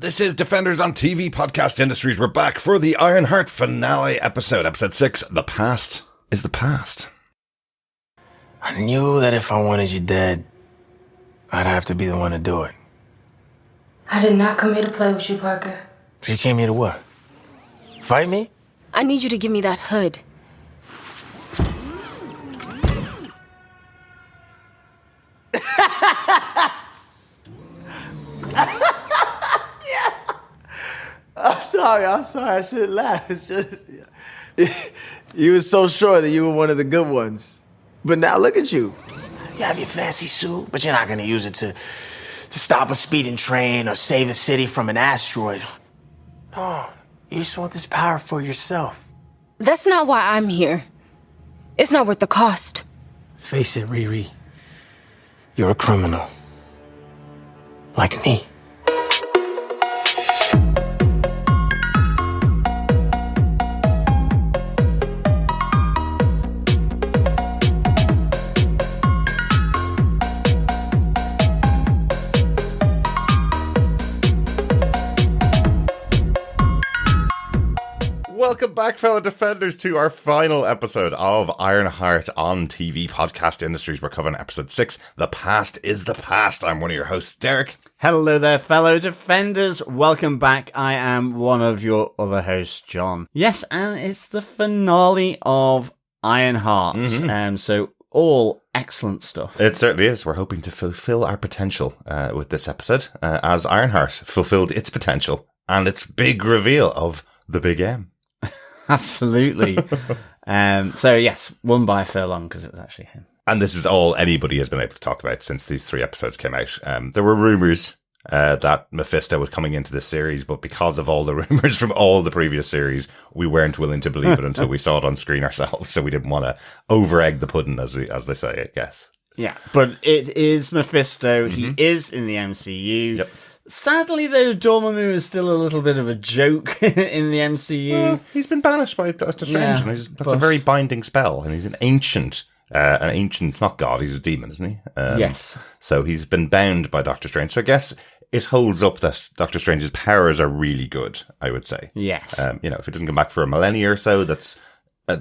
This is Defenders on TV Podcast Industries. We're back for the Ironheart finale episode, episode 6, The Past is the Past. I knew that if I wanted you dead, I'd have to be the one to do it. I did not come here to play with you, Parker. So you came here to what? Fight me? I need you to give me that hood. I'm sorry, I shouldn't laugh. It's just, you were so sure that you were one of the good ones. But now look at you. You have your fancy suit, but you're not gonna use it to stop a speeding train or save a city from an asteroid. No, you just want this power for yourself. That's not why I'm here. It's not worth the cost. Face it, Riri. You're a criminal. Like me. Welcome back, fellow Defenders, to our final episode of Ironheart on TV Podcast Industries. We're covering episode 6, The Past is the Past. I'm one of your hosts, Derek. Hello there, fellow Defenders. Welcome back. I am one of your other hosts, John. Yes, and it's the finale of Ironheart. So all excellent stuff. It certainly is. We're hoping to fulfill our potential with this episode, as Ironheart fulfilled its potential and its big reveal of the Big M. Absolutely. So yes, won by a furlong because it was actually him. And this is all anybody has been able to talk about since these 3 episodes came out. There were rumours that Mephisto was coming into this series, but because of all the rumours from all the previous series, we weren't willing to believe it until we saw it on screen ourselves. So we didn't want to over-egg the pudding, as they say, I guess. Yeah, but it is Mephisto. He is in the MCU. Yep. Sadly, though, Dormammu is still a little bit of a joke in the MCU. Well, he's been banished by Doctor Strange, and that's a very binding spell, and he's an ancient, not god, he's a demon, isn't he? Yes. So he's been bound by Doctor Strange. So I guess it holds up that Doctor Strange's powers are really good, I would say. Yes. If he doesn't come back for a millennia or so, that's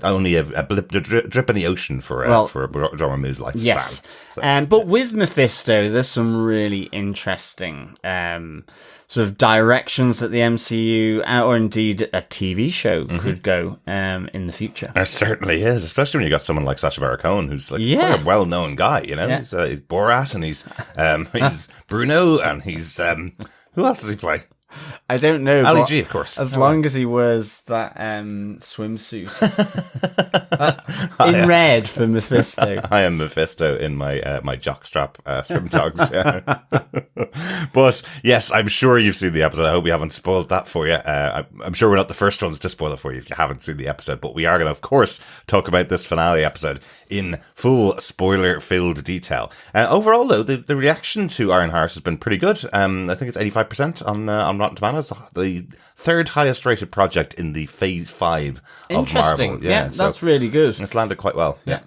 only a drip in the ocean for Dormammu's lifespan. Yes. So, but with Mephisto, there's some really interesting sort of directions that the MCU, or indeed a TV show, could go in the future. There certainly is, especially when you got someone like Sacha Baron Cohen, who's like quite a well-known guy, you know? Yeah. He's Borat, and he's Bruno, and he's... who else does he play? I don't know. Ali G, of course. As long as he wears that swimsuit in red for Mephisto. I am Mephisto in my jockstrap swim togs. Yeah. But yes, I'm sure you've seen the episode. I hope we haven't spoiled that for you. I'm sure we're not the first ones to spoil it for you if you haven't seen the episode. But we are going to, of course, talk about this finale episode in full spoiler-filled detail. Overall, though, the reaction to Ironheart has been pretty good. I think it's 85% on Rotten Tomatoes, the third highest rated project in the Phase 5 of Marvel. Yeah, that's really good. It's landed quite well. Yeah.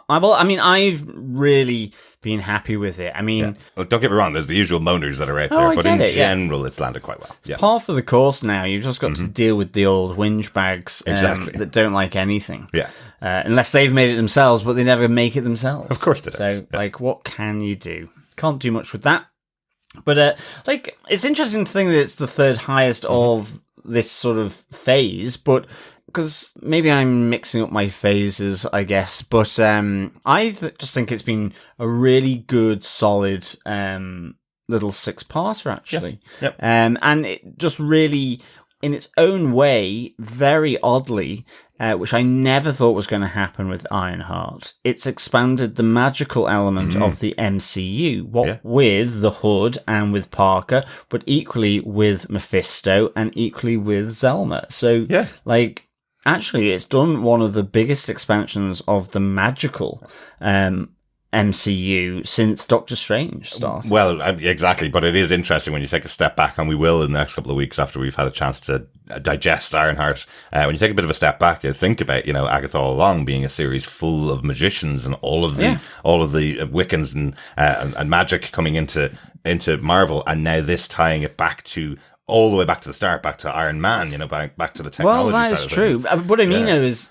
I've really been happy with it. Well, don't get me wrong, there's the usual moaners that are out there, but in general, it's landed quite well. It's par for the course now. You've just got to deal with the old whinge bags that don't like anything. Yeah. Unless they've made it themselves, but they never make it themselves. Of course they don't. So, what can you do? Can't do much with that. But, it's interesting to think that it's the third highest of this sort of phase, but because maybe I'm mixing up my phases, I guess, but I just think it's been a really good, solid little 6-parter, actually. Yep. And it just really, in its own way, very oddly, which I never thought was going to happen with Ironheart, it's expanded the magical element of the MCU, with the Hood and with Parker, but equally with Mephisto and equally with Zelma. So, actually, it's done one of the biggest expansions of the magical MCU since Doctor Strange started. Well, exactly, but it is interesting when you take a step back, and we will in the next couple of weeks after we've had a chance to digest Ironheart. When you take a bit of a step back and think about, Agatha All Along being a series full of magicians and all of the Wiccans and magic coming into Marvel, and now this tying it back to all the way back to the start, back to Iron Man, back to the technology. Well, that is true. What I mean though is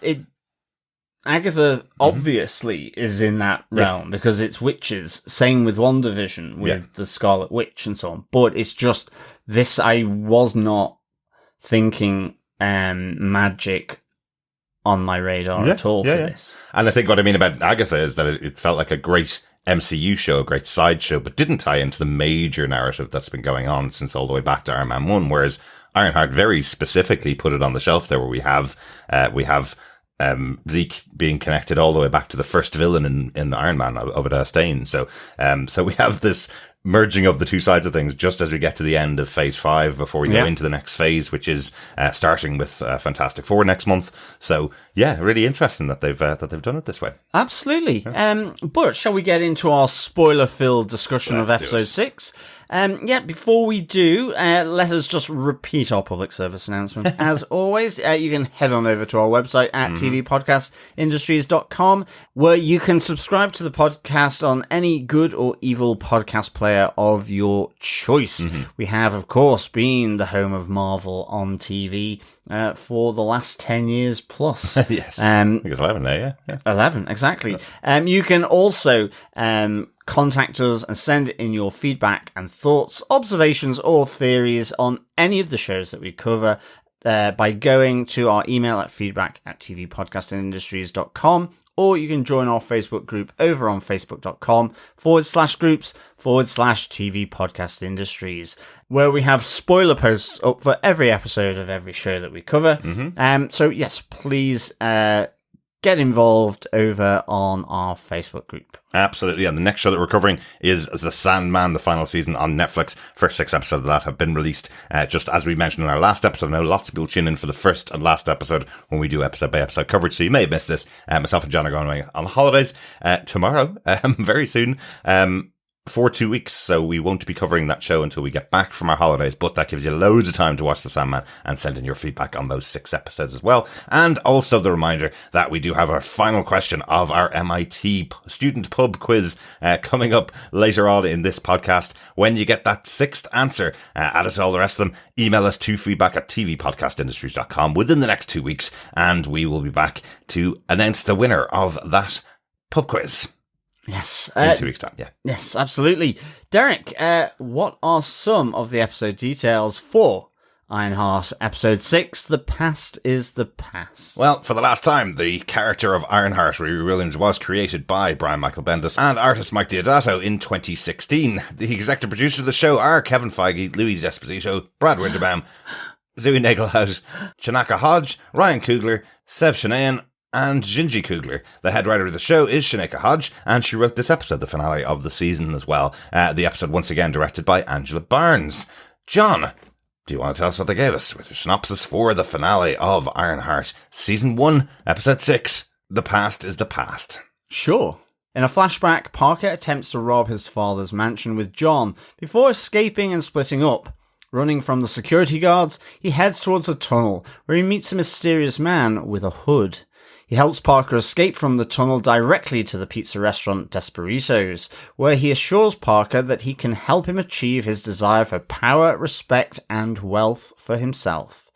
Agatha obviously is in that realm because it's witches. Same with WandaVision with the Scarlet Witch and so on. But it's just this. I was not thinking magic on my radar at all for this. And I think what I mean about Agatha is that it felt like a great MCU show, a great sideshow, but didn't tie into the major narrative that's been going on since all the way back to Iron Man 1, whereas Ironheart very specifically put it on the shelf there, where we have Zeke being connected all the way back to the first villain in Iron Man, Obadiah Stane. So we have this merging of the two sides of things just as we get to the end of Phase 5 before we go into the next phase, which is starting with Fantastic Four next month. So yeah, really interesting that they've done it this way. Absolutely. But shall we get into our spoiler-filled discussion of episode 6? Before we do, let us just repeat our public service announcement. As always, you can head on over to our website at tvpodcastindustries.com, where you can subscribe to the podcast on any good or evil podcast player of your choice. We have, of course, been the home of Marvel on TV for the last 10 years plus. Yes. I think it's 11 now, yeah. 11, exactly. You can also contact us and send in your feedback and thoughts, observations, or theories on any of the shows that we cover by going to our email at feedback@tvpodcastingindustries.com, or you can join our Facebook group over on facebook.com/groups/TV Podcast Industries, where we have spoiler posts up for every episode of every show that we cover. So yes, please get involved over on our Facebook group. Absolutely. And the next show that we're covering is The Sandman, the final season on Netflix. First 6 episodes of that have been released. Just as we mentioned in our last episode, I know lots of people tune in for the first and last episode when we do episode by episode coverage. So you may have missed this. Myself and John are going away on holidays tomorrow, very soon. For 2 weeks, so we won't be covering that show until we get back from our holidays, but that gives you loads of time to watch The Sandman and send in your feedback on those 6 episodes as well. And also the reminder that we do have our final question of our MIT student pub quiz coming up later on in this podcast. When you get that 6th answer, add it to all the rest of them, email us to feedback@tvpodcastindustries.com within the next 2 weeks, and we will be back to announce the winner of that pub quiz. Yes. In 2 weeks' time, yeah. Yes, absolutely. Derek, what are some of the episode details for Ironheart Episode 6, The Past is the Past? Well, for the last time, the character of Ironheart, Riri Williams, was created by Brian Michael Bendis and artist Mike Deodato in 2016. The executive producers of the show are Kevin Feige, Louis D'Esposito, Brad Winterbaum, Zooey Nagelhout, Chinaka Hodge, Ryan Coogler, Sev Shanayan, and Shinji Coogler. The head writer of the show is Chinaka Hodge, and she wrote this episode, the finale of the season as well. The episode, once again, directed by Angela Barnes. John, do you want to tell us what they gave us with your synopsis for the finale of Ironheart, Season 1, Episode 6, The Past is the Past? Sure. In a flashback, Parker attempts to rob his father's mansion with John before escaping and splitting up. Running from the security guards, he heads towards a tunnel where he meets a mysterious man with a hood. He helps Parker escape from the tunnel directly to the pizza restaurant Desperitos, where he assures Parker that he can help him achieve his desire for power, respect, and wealth for himself.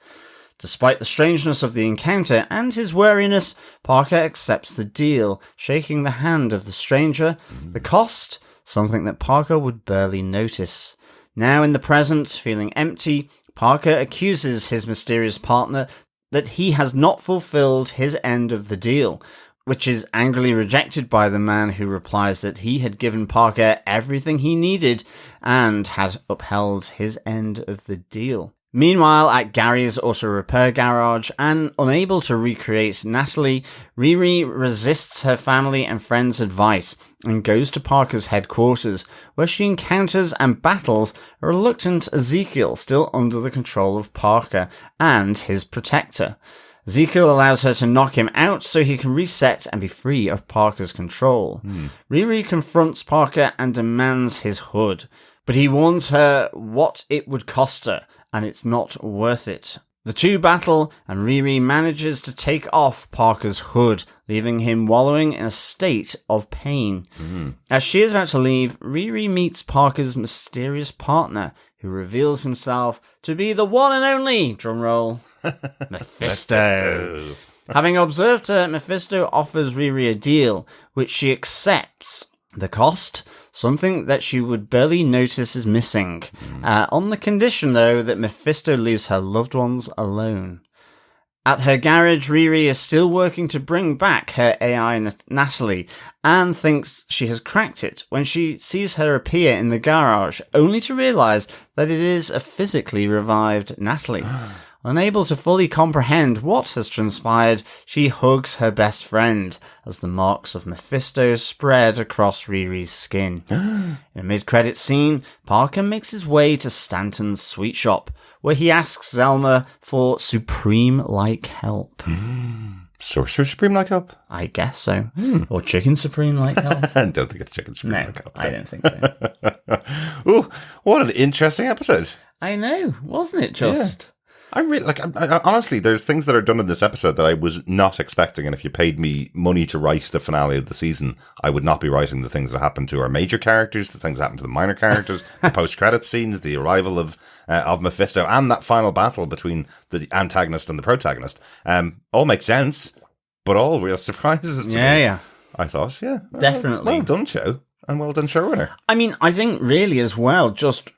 Despite the strangeness of the encounter and his wariness, Parker accepts the deal, shaking the hand of the stranger. The cost? Something that Parker would barely notice. Now in the present, feeling empty, Parker accuses his mysterious partner that he has not fulfilled his end of the deal, which is angrily rejected by the man, who replies that he had given Parker everything he needed and had upheld his end of the deal. Meanwhile, at Gary's auto repair garage, and unable to recreate Natalie, Riri resists her family and friends' advice and goes to Parker's headquarters, where she encounters and battles a reluctant Ezekiel still under the control of Parker and his protector. Ezekiel allows her to knock him out so he can reset and be free of Parker's control. Riri confronts Parker and demands his hood, but he warns her what it would cost her, and it's not worth it. The two battle, and Riri manages to take off Parker's hood, leaving him wallowing in a state of pain. As she is about to leave, Riri meets Parker's mysterious partner, who reveals himself to be the one and only, drumroll, Mephisto. Having observed her, Mephisto offers Riri a deal, which she accepts. The cost? Something that she would barely notice is missing. On the condition, though, that Mephisto leaves her loved ones alone. At her garage, Riri is still working to bring back her AI Natalie, and thinks she has cracked it when she sees her appear in the garage, only to realise that it is a physically revived Natalie. Unable to fully comprehend what has transpired, she hugs her best friend as the marks of Mephisto spread across Riri's skin. In a mid-credit scene, Parker makes his way to Stanton's sweet shop, where he asks Zelma for Supreme-like help. Sorcerer Supreme-like help? I guess so. Or Chicken Supreme-like help? I don't think it's Chicken Supreme-like help. I don't think so. Ooh, what an interesting episode. I know, wasn't it just... Yeah. I really I honestly, there's things that are done in this episode that I was not expecting, and if you paid me money to write the finale of the season, I would not be writing the things that happen to our major characters, the things that happen to the minor characters, the post-credit scenes, the arrival of Mephisto, and that final battle between the antagonist and the protagonist. All make sense, but all real surprises to me. Yeah. I thought, Definitely. Well done, show, and well done, showrunner. I mean, I think really as well, just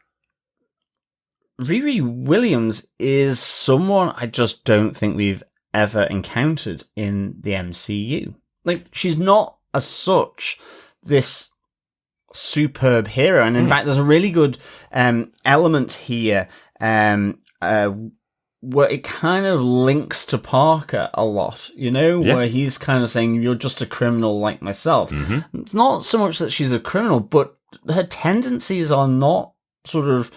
Riri Williams is someone I just don't think we've ever encountered in the MCU. Like, she's not as such this superb hero. And in fact, there's a really good element here where it kind of links to Parker a lot, where he's kind of saying, you're just a criminal like myself. It's not so much that she's a criminal, but her tendencies are not sort of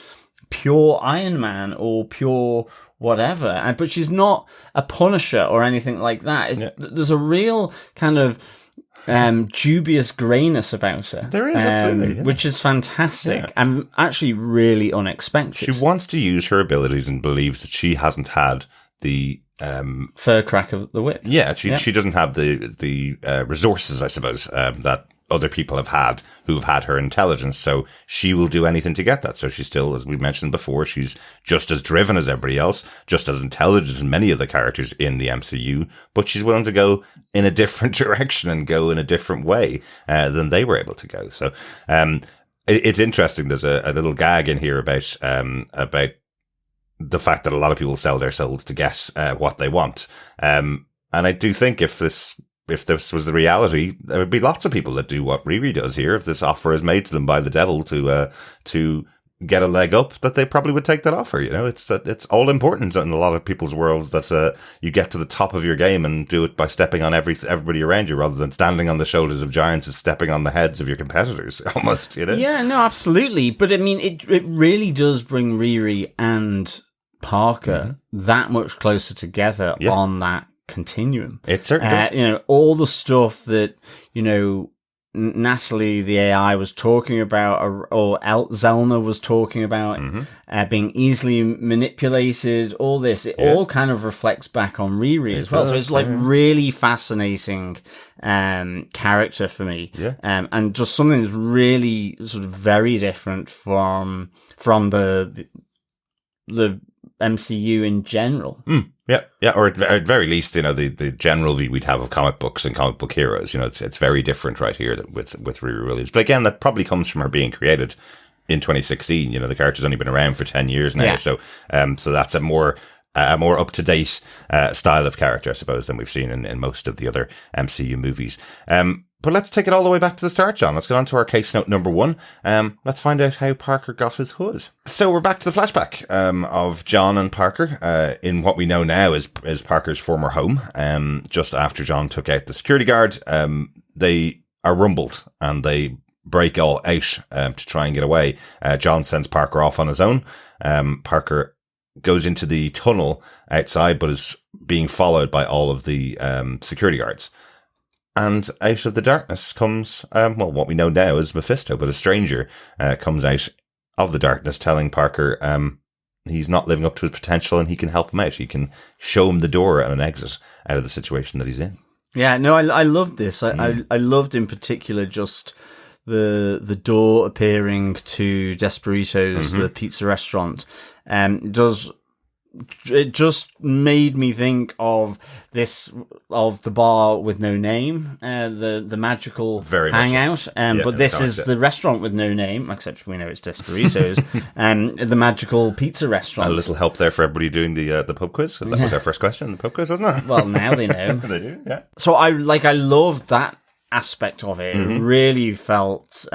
pure Iron Man or pure whatever, but she's not a Punisher or anything like that. There's a real kind of dubious greyness about her. There is, absolutely. Which is fantastic and actually really unexpected. She wants to use her abilities and believes that she hasn't had the fur crack of the whip. Yeah, she doesn't have the resources, I suppose, that other people have had who've had her intelligence, so she will do anything to get that. So she's still, as we mentioned before, she's just as driven as everybody else, just as intelligent as many of the characters in the MCU, but she's willing to go in a different direction and go in a different way than they were able to go. So it's interesting. There's a little gag in here about the fact that a lot of people sell their souls to get what they want. And I do think if this was the reality, there would be lots of people that do what Riri does here. If this offer is made to them by the devil to get a leg up, that they probably would take that offer. It's all important in a lot of people's worlds that you get to the top of your game and do it by stepping on everybody around you, rather than standing on the shoulders of giants and stepping on the heads of your competitors. Almost, Yeah, no, absolutely. But I mean, it really does bring Riri and Parker that much closer together on that continuum. It certainly does. All the stuff that Natalie the AI was talking about, or Zelma was talking about, being easily manipulated, all this, it all kind of reflects back on Riri as well. So it's really fascinating character for me, and just something that's really sort of very different from the MCU in general. Yeah, or at very least, the general view we'd have of comic books and comic book heroes. It's very different right here with Riri Williams. But again, that probably comes from her being created in 2016. The character's only been around for 10 years now, so that's a more up to date style of character, I suppose, than we've seen in most of the other MCU movies. But let's take it all the way back to the start, John. Let's get on to our case note number 1. Let's find out how Parker got his hood. So we're back to the flashback of John and Parker in what we know now is Parker's former home. Just after John took out the security guard, they are rumbled and they break all out to try and get away. John sends Parker off on his own. Parker goes into the tunnel outside, but is being followed by all of the security guards. And out of the darkness comes, what we know now is Mephisto, but a stranger comes out of the darkness telling Parker, he's not living up to his potential, and he can help him out. He can show him the door and an exit out of the situation that he's in. Yeah, no, I loved this. I loved in particular just the door appearing to Desperitos, the pizza restaurant. It just made me think of the bar with no name, the magical Very much hangout. so. But this is the restaurant with no name, except we know it's Desperitos, the magical pizza restaurant. A little help there for everybody doing the pub quiz, because that was our first question in the pub quiz, wasn't it? Well, now they know. They do, yeah. So I loved that aspect of it. It really felt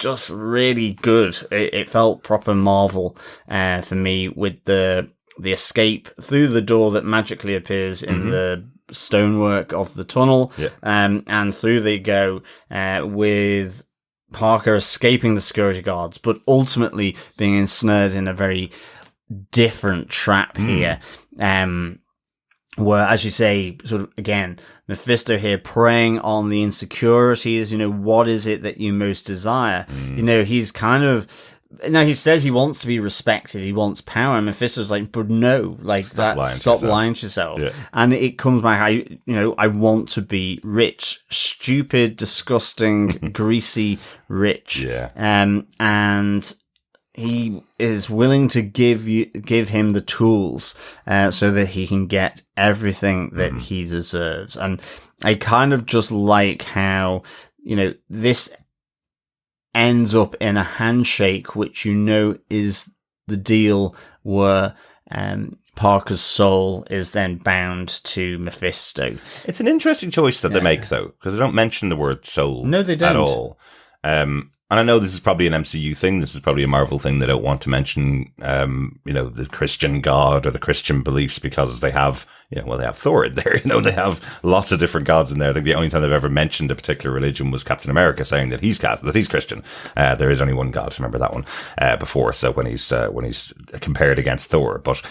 just really good. It felt proper Marvel for me, with the escape through the door that magically appears in the stonework of the tunnel, and through they go with Parker escaping the security guards, but ultimately being ensnared in a very different trap here. Where, as you say, sort of, again, Mephisto here preying on the insecurities, what is it that you most desire? He's kind of, now he says he wants to be respected, he wants power, and Mephisto's like, but no, like, stop lying to yourself. Yeah. And it comes back, I want to be rich, stupid, disgusting, greasy, rich. Yeah. And he is willing to give him the tools so that he can get everything that he deserves. And I kind of just like how, this ends up in a handshake, which is the deal where Parker's soul is then bound to Mephisto. It's an interesting choice that they make, though, because they don't mention the word soul. No, they don't. At all. And I know this is probably an MCU thing. This is probably a Marvel thing. They don't want to mention, the Christian God or the Christian beliefs, because they have, they have Thor in there. They have lots of different gods in there. I think the only time they've ever mentioned a particular religion was Captain America saying that he's Catholic, that he's Christian. There is only one God. Remember that one before. So when he's compared against Thor, but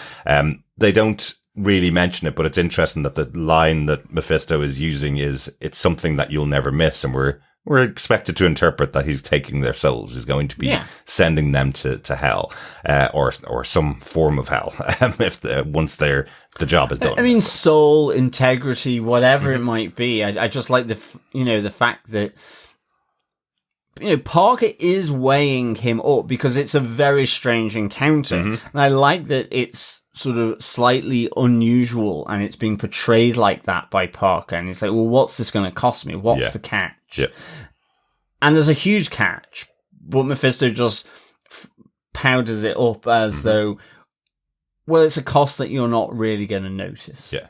they don't really mention it. But it's interesting that the line that Mephisto is using is, "It's something that you'll never miss," and we're expected to interpret that he's taking their souls. He's going to be sending them to hell, or some form of hell, once the job is done. I mean, soul, integrity, whatever it might be. I just like the fact that, Parker is weighing him up, because it's a very strange encounter. And I like that it's sort of slightly unusual, and it's being portrayed like that by Parker. And it's like, well, what's this going to cost me? What's the catch? Yeah. And there's a huge catch, but Mephisto just powders it up as though, well, it's a cost that you're not really going to notice. Yeah.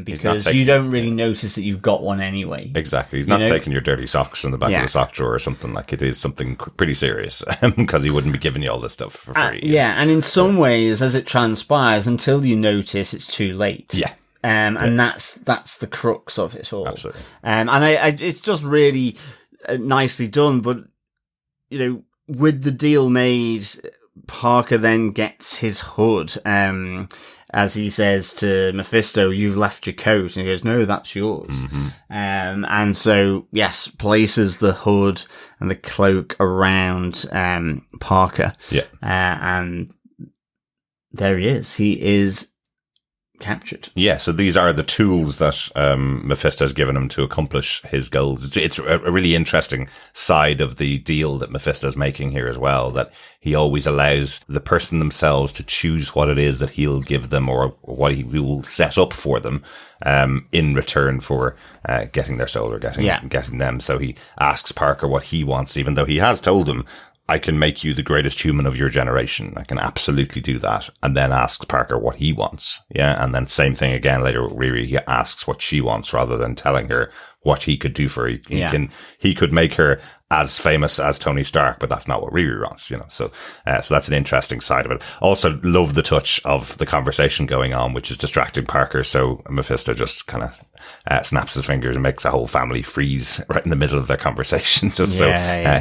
Because you don't really notice that you've got one anyway. Exactly. He's not taking your dirty socks from the back of the sock drawer or something. Like, it is something pretty serious, because he wouldn't be giving you all this stuff for free. And in some ways, as it transpires, until you notice, it's too late. Yeah. And that's the crux of it all. Absolutely. And it's just really nicely done. But, with the deal made, Parker then gets his hood, as he says to Mephisto, "You've left your coat," and he goes, "No, that's yours." And so, yes, places the hood and the cloak around Parker. Yeah. And there he is. He is captured. Yeah, so these are the tools that Mephisto's given him to accomplish his goals. It's a really interesting side of the deal that Mephisto's making here as well, that he always allows the person themselves to choose what it is that he'll give them, or what he will set up for them in return for getting their soul, or getting them. So he asks Parker what he wants, even though he has told him, "I can make you the greatest human of your generation. I can absolutely do that." And then asks Parker what he wants. Yeah. And then same thing again later with Riri. He asks what she wants rather than telling her what he could do for her. He could make her as famous as Tony Stark, but that's not what Riri wants, So that's an interesting side of it. Also, love the touch of the conversation going on, which is distracting Parker. So Mephisto just kind of snaps his fingers and makes a whole family freeze right in the middle of their conversation, just so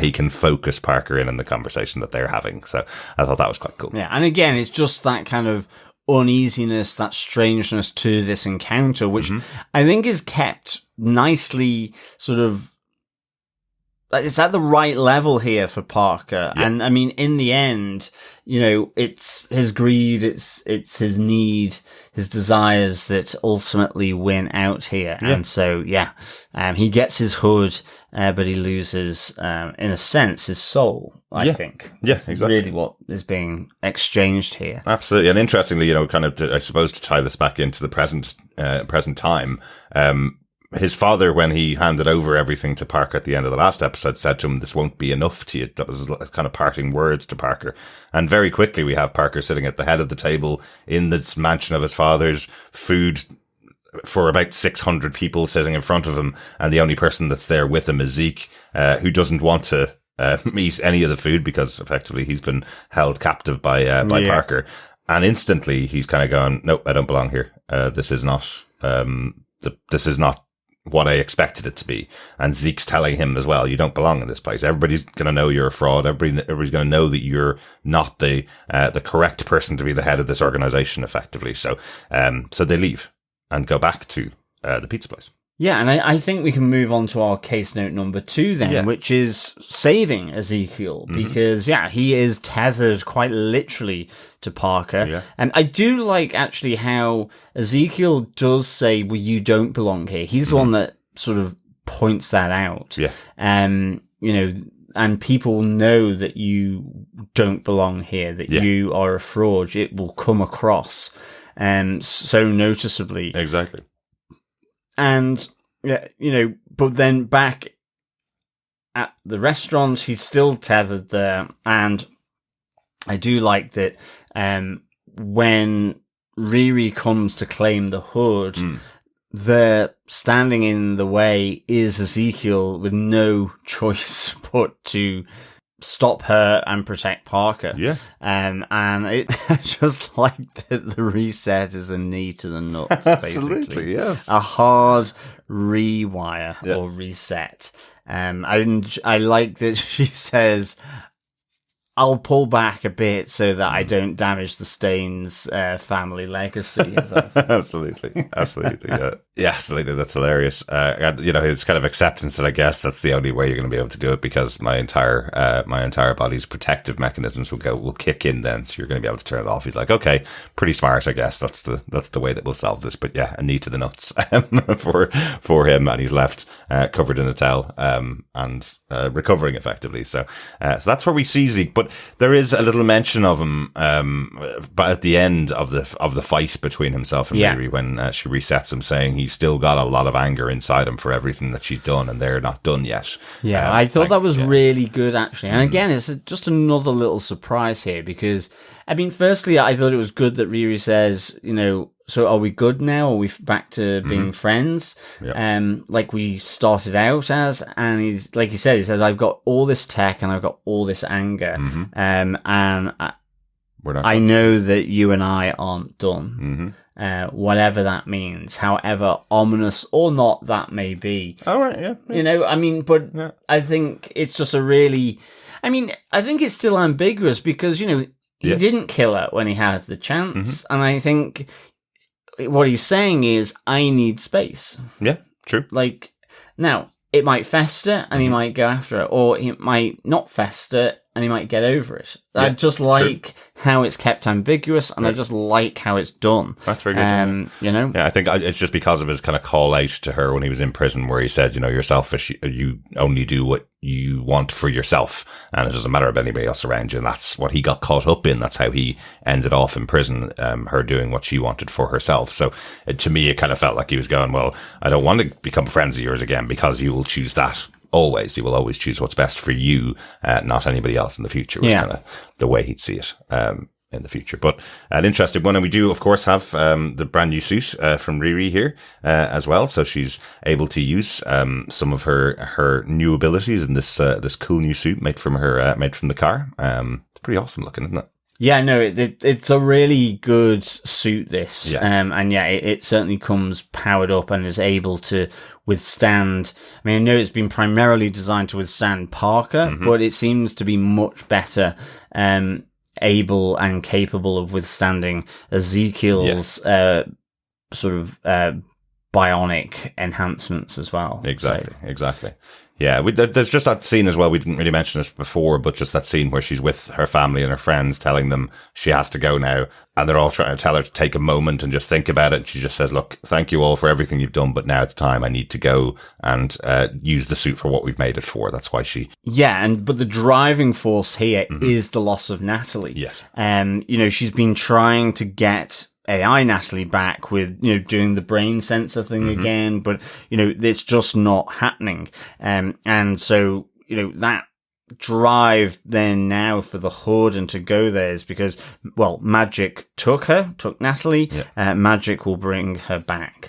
he can focus Parker in on the conversation that they're having. So I thought that was quite cool. Yeah, and again, it's just that kind of uneasiness, that strangeness to this encounter, which I think is kept nicely sort of, it's at the right level here for Parker. Yeah. And I mean, in the end, it's his greed, it's his need, his desires that ultimately win out here. Yeah. And so, he gets his hood, but he loses, in a sense, his soul, I think. Yeah, That's exactly. really what is being exchanged here. Absolutely. And interestingly, kind of, I suppose to tie this back into the present time, his father, when he handed over everything to Parker at the end of the last episode, said to him, "This won't be enough to you." That was his kind of parting words to Parker. And very quickly, we have Parker sitting at the head of the table in this mansion of his father's, food for about 600 people sitting in front of him. And the only person that's there with him is Zeke, who doesn't want to eat any of the food because effectively he's been held captive by Parker. And instantly he's kind of going, "Nope, I don't belong here. This is not what I expected it to be." And Zeke's telling him as well, "You don't belong in this place. Everybody's going to know you're a fraud. Everybody's going to know that you're not the correct person to be the head of this organization effectively." So they leave and go back to the pizza place. Yeah, and I think we can move on to our case note number 2 then, which is saving Ezekiel, because, he is tethered quite literally to Parker. Yeah. And I do like, actually, how Ezekiel does say, "Well, you don't belong here." He's the one that sort of points that out. Yeah. And people know that you don't belong here, that you are a fraud. It will come across so noticeably. Exactly. And, but then back at the restaurant, he's still tethered there. And I do like that when Riri comes to claim the hood, the standing in the way is Ezekiel with no choice but to stop her and protect Parker. Yeah. And I just like that the reset is a knee to the nuts, Absolutely, basically. yes. A hard rewire or reset. I like that she says, "I'll pull back a bit so that I don't damage the Staines family legacy." Absolutely. Yeah, absolutely. That's hilarious. And, his kind of acceptance that I guess that's the only way you're going to be able to do it, because my entire body's protective mechanisms will kick in then, so you're going to be able to turn it off. He's like, "Okay, pretty smart, I guess. That's the way that we'll solve this." But yeah, a knee to the nuts for him, and he's left covered in a towel and recovering effectively. So that's where we see Zeke. But there is a little mention of him, but at the end of the fight between himself and Riri, when she resets him, saying he's still got a lot of anger inside him for everything that she's done, and they're not done yet. Yeah, I thought that was really good, actually. And again, it's just another little surprise here, because, I mean, firstly, I thought it was good that Riri says, "So are we good now? Are we back to being friends?" Yep. Like we started out as. And he's, like he said, "I've got all this tech and I've got all this anger. And I know that you and I aren't done. Whatever that means, however ominous or not that may be." All right, yeah. But I think it's just I think it's still ambiguous, because, he didn't kill her when he had the chance. And I think what he's saying is, "I need space." Yeah, true. Like, now, it might fester and he might go after it, or it might not fester and he might get over it. Yeah, I just like how it's kept ambiguous, and I just like how it's done. That's very good. Yeah, I think it's just because of his kind of call out to her when he was in prison, where he said, "You're selfish. You only do what you want for yourself, and it doesn't matter about anybody else around you." And that's what he got caught up in. That's how he ended off in prison, her doing what she wanted for herself. So to me, it kind of felt like he was going, "Well, I don't want to become friends of yours again, because you will choose that. Always, you will always choose what's best for you, not anybody else in the future." Was kind of the way he'd see it in the future. But an interesting one, and we do, of course, have the brand new suit from Riri here as well. So she's able to use some of her new abilities in this cool new suit made from the car. It's pretty awesome looking, isn't it? Yeah, no, it's a really good suit, this. It certainly comes powered up and is able to withstand. I mean, I know it's been primarily designed to withstand Parker, but it seems to be much better able and capable of withstanding Ezekiel's sort of bionic enhancements as well. Exactly. Yeah, there's just that scene as well. We didn't really mention it before, but just that scene where she's with her family and her friends telling them she has to go now. And they're all trying to tell her to take a moment and just think about it. And she just says, look, thank you all for everything you've done, but now it's time. I need to go and use the suit for what we've made it for. That's why she... Yeah, but the driving force here is the loss of Natalie. Yes. She's been trying to get AI Natalie back with, doing the brain sensor thing again, but, it's just not happening. And so, that drive then now for the Hood and to go there is because, well, magic took Natalie. Yeah. Magic will bring her back.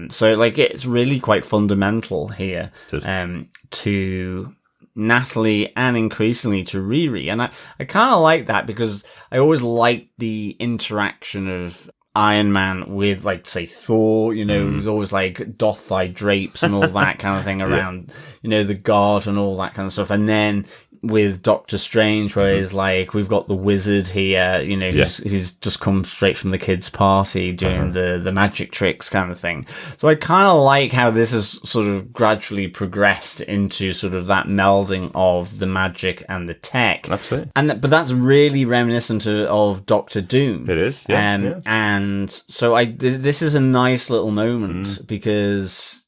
So, like, it's really quite fundamental here, to Natalie and increasingly to Riri. And I kind of like that because I always like the interaction of Iron Man with, like, say, Thor, who's always like, doff thy drapes and all that kind of thing around, the guard and all that kind of stuff. And then with Doctor Strange, where he's like, we've got the wizard here, who's just come straight from the kids' party doing the magic tricks kind of thing. So I kind of like how this has sort of gradually progressed into sort of that melding of the magic and the tech. Absolutely. But that's really reminiscent of Doctor Doom. It is, yeah. And so this is a nice little moment because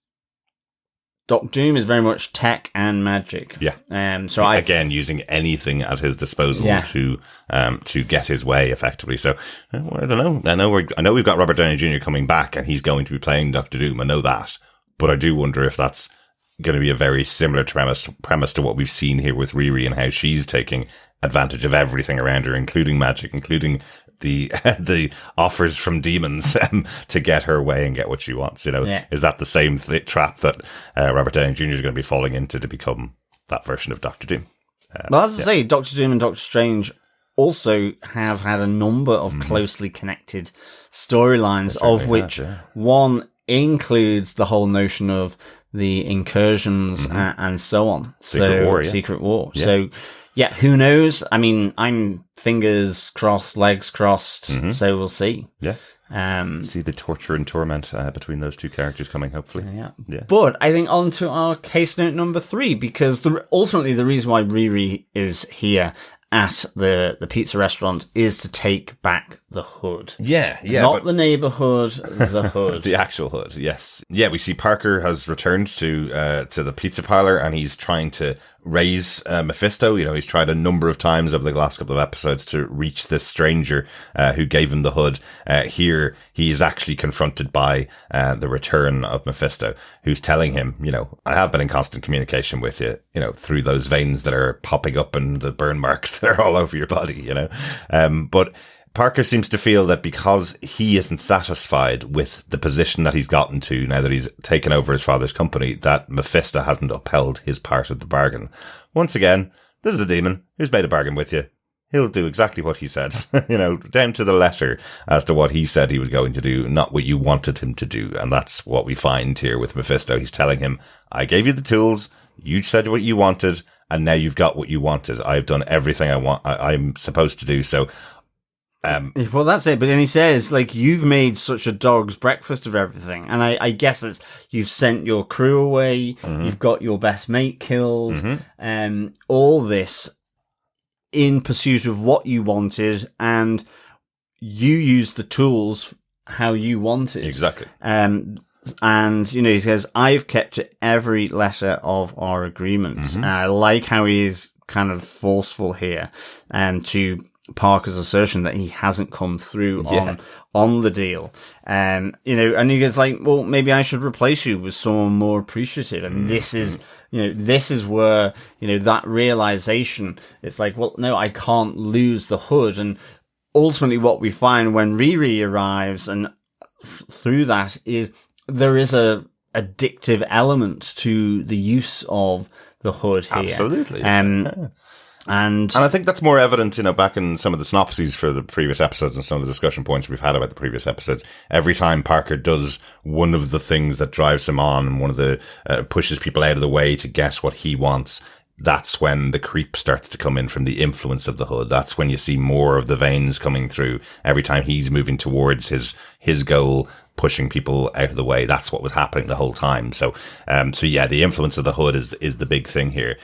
Doctor Doom is very much tech and magic. Yeah. Again, using anything at his disposal to get his way effectively. So I don't know. I know we've got Robert Downey Jr. coming back, and he's going to be playing Doctor Doom. I know that, but I do wonder if that's going to be a very similar premise to what we've seen here with Riri and how she's taking advantage of everything around her, including magic, including the offers from demons to get her way and get what she wants. Is that the same trap that Robert Downey Jr. is going to be falling into to become that version of Doctor Doom? Well, as I say, Doctor Doom and Doctor Strange also have had a number of closely connected storylines, of which one includes the whole notion of the incursions and so on. Secret War. Yeah. So, yeah, who knows? I mean, I'm fingers crossed, legs crossed, so we'll see. Yeah. See the torture and torment between those two characters coming, hopefully. Yeah. But I think on to our case note number 3, because ultimately the reason why Riri is here at the pizza restaurant is to take back the Hood. Yeah. Not the neighborhood, the Hood. The actual Hood, yes. Yeah, we see Parker has returned to the pizza parlor, and he's trying to raise Mephisto. He's tried a number of times over the last couple of episodes to reach this stranger who gave him the Hood. Here, he is actually confronted by the return of Mephisto, who's telling him, I have been in constant communication with you, through those veins that are popping up and the burn marks that are all over your body, But Parker seems to feel that because he isn't satisfied with the position that he's gotten to now that he's taken over his father's company, that Mephisto hasn't upheld his part of the bargain. Once again, this is a demon who's made a bargain with you. He'll do exactly what he said, down to the letter as to what he said he was going to do, not what you wanted him to do. And that's what we find here with Mephisto. He's telling him, I gave you the tools, you said what you wanted, and now you've got what you wanted. I've done everything I'm supposed to do. So, well, that's it. But then he says, like, you've made such a dog's breakfast of everything. And I guess it's, you've sent your crew away. You've got your best mate killed. All this in pursuit of what you wanted. And you used the tools how you wanted. Exactly. And, he says, I've kept every letter of our agreement. I like how he is kind of forceful here to Parker's assertion that he hasn't come through on the deal. And he gets like, well, maybe I should replace you with someone more appreciative. And this is where, that realization, it's like, well, no, I can't lose the Hood. And ultimately what we find when Riri arrives and through that is there is a addictive element to the use of the Hood here. Absolutely. And I think that's more evident, back in some of the synopses for the previous episodes and some of the discussion points we've had about the previous episodes. Every time Parker does one of the things that drives him on and one of the pushes people out of the way to get what he wants, that's when the creep starts to come in from the influence of the hood. That's when you see more of the veins coming through every time he's moving towards his goal, pushing people out of the way. That's what was happening the whole time. So yeah, the influence of the hood is the big thing here.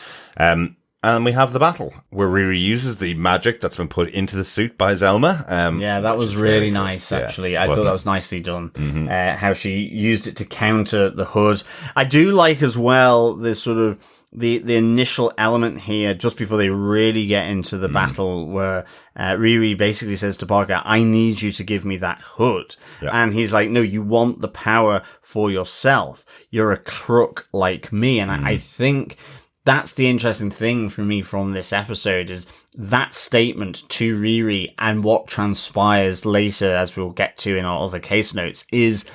And we have the battle where Riri uses the magic that's been put into the suit by Zelma. Yeah, that was really nice, actually. Yeah, I thought that was nicely done. How she used it to counter the hood. I do like as well this sort of the initial element here, just before they really get into the battle, where Riri basically says to Parker, I need you to give me that hood. Yeah. And he's like, no, you want the power for yourself. You're a crook like me. And I think that's the interesting thing for me from this episode, is that statement to Riri, and what transpires later, as we'll get to in our other case notes, is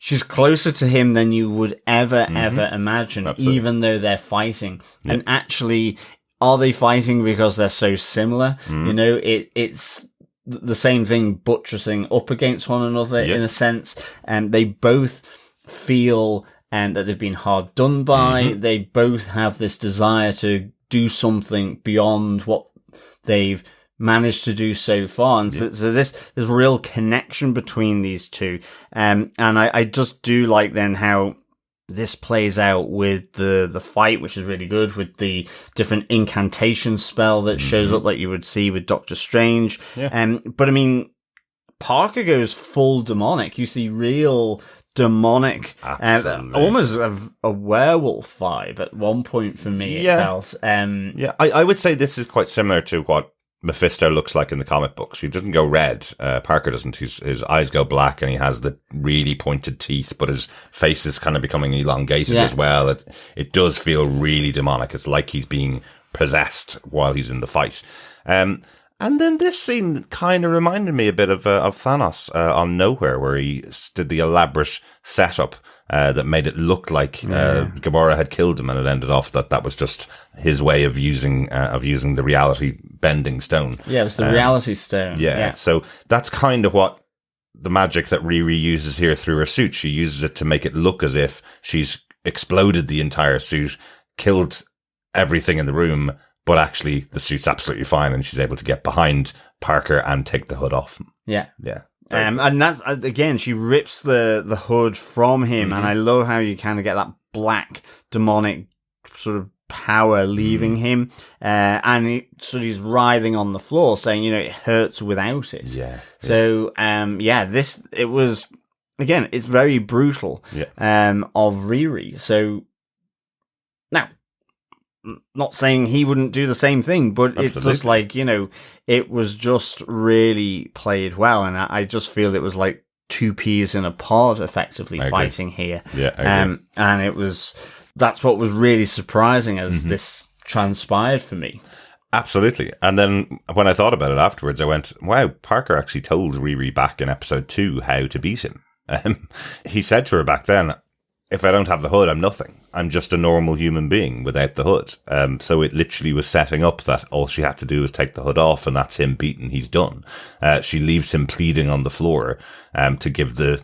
she's closer to him than you would ever imagine. Absolutely. Even though they're fighting. Yep. And actually, are they fighting because they're so similar? You know, it's the same thing, buttressing up against one another in a sense. And they both feel that they've been hard done by. They both have this desire to do something beyond what they've managed to do so far. And so there's real connection between these two. And I just do like then how this plays out with the fight, which is really good, with the different incantation spell that shows up like you would see with Doctor Strange. Yeah. But I mean, Parker goes full demonic. You see real demonic, almost a werewolf vibe at one point for me. It felt. I would say this is quite similar to what Mephisto looks like in the comic books. He doesn't go red. Parker doesn't. His eyes go black, and he has the really pointed teeth, but his face is kind of becoming elongated as well. It does feel really demonic. It's like he's being possessed while he's in the fight. And then this scene kind of reminded me a bit of Thanos on Nowhere, where he did the elaborate setup that made it look like Gamora had killed him, and it ended off that was just his way of using the reality bending stone. Yeah, it was the reality stone. Yeah, so that's kind of what the magic that Riri uses here through her suit. She uses it to make it look as if she's exploded the entire suit, killed everything in the room, but actually the suit's absolutely fine, and she's able to get behind Parker and take the hood off. Yeah. Yeah. And that's, again, she rips the hood from him, and I love how you kind of get that black demonic sort of power leaving him, and he's writhing on the floor saying, it hurts without it. Yeah. So, it was, again, it's very brutal, of Riri. So, now, not saying he wouldn't do the same thing, but Absolutely. It's just like, it was just really played well. And I just feel it was like two peas in a pod effectively fighting here. Yeah. And that's what was really surprising as this transpired for me. Absolutely. And then when I thought about it afterwards, I went, wow, Parker actually told Riri back in episode 2 how to beat him. He said to her back then, if I don't have the hood, I'm nothing. I'm just a normal human being without the hood. So it literally was setting up that all she had to do was take the hood off, and that's him beaten. He's done. She leaves him pleading on the floor to give the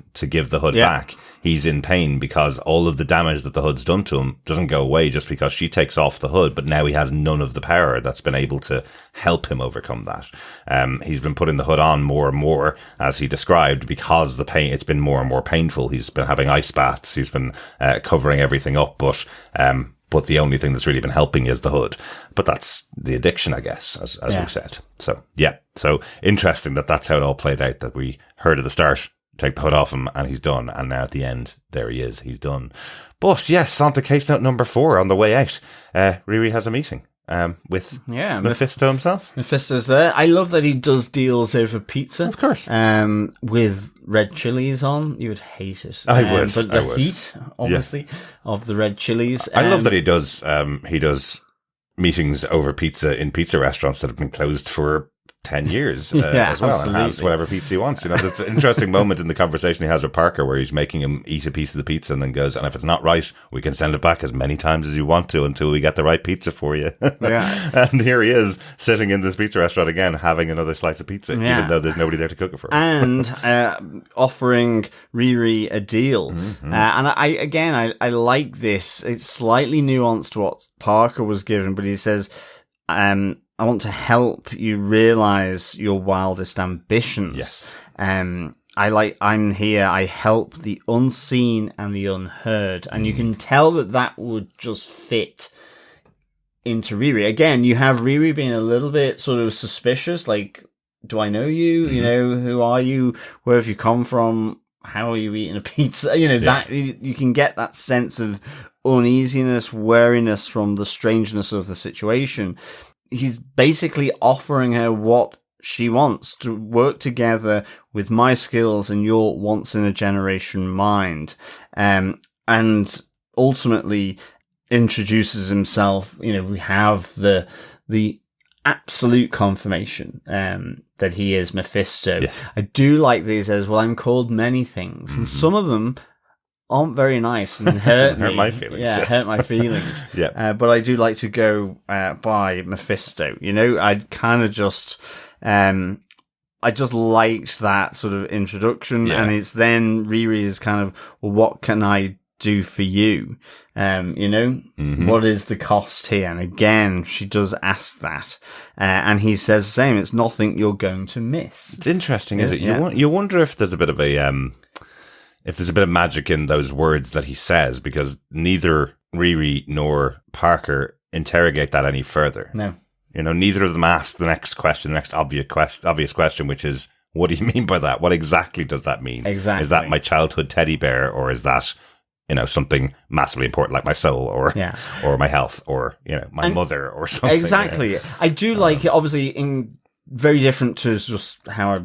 hood back. He's in pain because all of the damage that the hood's done to him doesn't go away just because she takes off the hood, but now he has none of the power that's been able to help him overcome that. He's been putting the hood on more and more, as he described, because the pain, it's been more and more painful. He's been having ice baths. He's been covering everything up, but the only thing that's really been helping is the hood. But that's the addiction, I guess, as we said. So, So interesting that's how it all played out, that we heard at the start, take the hood off him and he's done. And now at the end, there he is. He's done. But yes, on to case note number 4 on the way out. Riri has a meeting with Mephisto himself. Mephisto's there. I love that he does deals over pizza. Of course. With red chilies on. You would hate it. I would. But the heat, obviously, of the red chilies. I love that he does meetings over pizza in pizza restaurants that have been closed for 10 years Yeah, as well, absolutely. and has whatever pizza he wants. You know, it's an interesting moment in the conversation he has with Parker where he's making him eat a piece of the pizza and then goes, and if it's not right, we can send it back as many times as you want to until we get the right pizza for you. Yeah. And here he is sitting in this pizza restaurant again, having another slice of pizza, Yeah. even though there's nobody there to cook it for him. And offering Riri a deal. And I like this. It's slightly nuanced to what Parker was given, but he says, I want to help you realize your wildest ambitions. Yes. I'm here. I help the unseen and the unheard. And you can tell that would just fit into Riri. Again, you have Riri being a little bit sort of suspicious, like, do I know you? You know, who are you? Where have you come from? How are you eating a pizza? You know, that you can get that sense of uneasiness, wariness from the strangeness of the situation. He's basically offering her what she wants, to work together with my skills and your once in a generation mind. And ultimately introduces himself. You know, we have the absolute confirmation that he is Mephisto. Yes. I do like these as well. I'm called many things, and some of them aren't very nice and hurt Hurt me. my feelings. Yeah, hurt my feelings. Yeah. But I do like to go by Mephisto. You know, I'd kind of just I just liked that sort of introduction, and it's then Riri is kind of, well, what can I do for you? You know, what is the cost here? And again, she does ask that, and he says the same. It's nothing you're going to miss. It's interesting, isn't it? You wonder if there's a bit of magic in those words that he says, because neither Riri nor Parker interrogate that any further. No. You know, neither of them ask the next question, the next obvious question, which is, what do you mean by that? What exactly does that mean? Exactly. Is that my childhood teddy bear, or is that, you know, something massively important like my soul, or my health, or, you know, my mother, or something? Exactly. You know? I do like it, obviously, in very different to just how I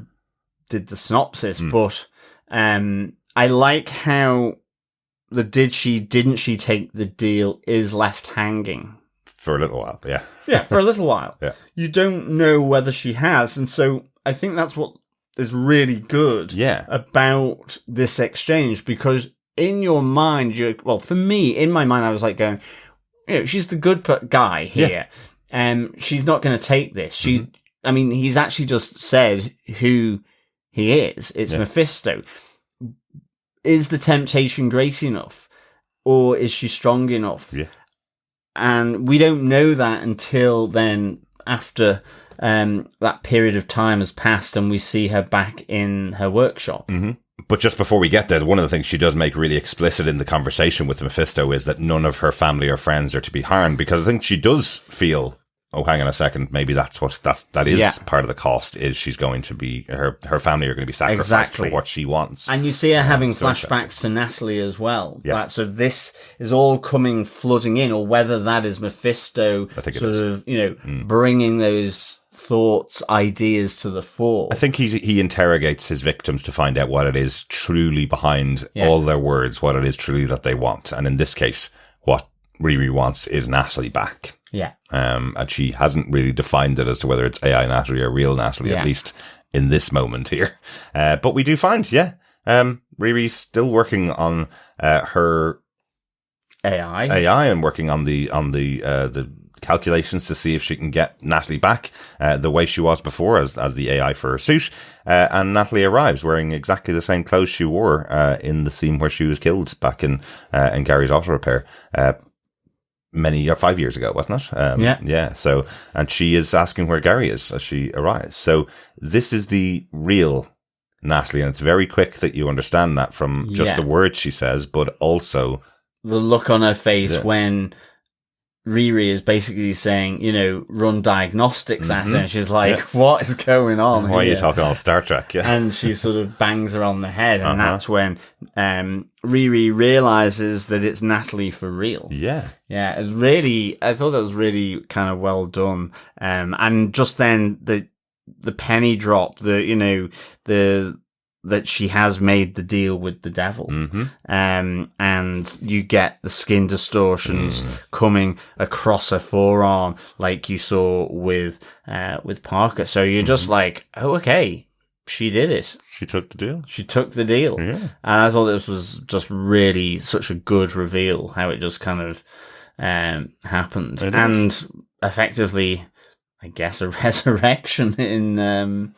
did the synopsis, but I like how the didn't she take the deal is left hanging. For a little while, yeah. Yeah, for a little while. Yeah. You don't know whether she has, and so I think that's what is really good about this exchange, because in your mind, for me, in my mind, I was like going, you know, she's the good guy here, and she's not going to take this. I mean, he's actually just said who he is. It's Mephisto. Is the temptation great enough, or is she strong enough? Yeah. And we don't know that until then, after that period of time has passed and we see her back in her workshop. But just before we get there, one of the things she does make really explicit in the conversation with Mephisto is that none of her family or friends are to be harmed, because I think she does feel, oh, hang on a second, maybe that is part of the cost, is she's going to be, her family are going to be sacrificed for what she wants. And you see her having flashbacks to Natalie as well. Yeah. So this is all flooding in, or whether that is Mephisto bringing those thoughts, ideas to the fore. I think he interrogates his victims to find out what it is truly behind all their words, what it is truly that they want. And in this case, what Riri wants is Natalie back. Yeah. And she hasn't really defined it as to whether it's AI Natalie or real Natalie, at least in this moment here. But we do find, Riri's still working on her AI and working on the calculations to see if she can get Natalie back the way she was before as the AI for her suit. And Natalie arrives wearing exactly the same clothes she wore in the scene where she was killed back in Gary's auto repair. 5 years ago, wasn't it? Yeah. So, and she is asking where Gary is as she arrives. So this is the real Natalie, and it's very quick that you understand that from just the words she says, but also the look on her face when Riri is basically saying, you know, run diagnostics at her, and she's like, what is going on Why are you talking all Star Trek? Yeah. And she sort of bangs her on the head, and that's when Riri realizes that it's Natalie for real. Yeah. Yeah, it's really, I thought that was really kind of well done. And just then the penny drop, the that she has made the deal with the devil. And you get the skin distortions coming across her forearm like you saw with Parker. So you're just like, oh, okay, she did it. She took the deal. She took the deal. Yeah. And I thought this was just really such a good reveal, how it just kind of happened. And effectively, I guess, a resurrection in...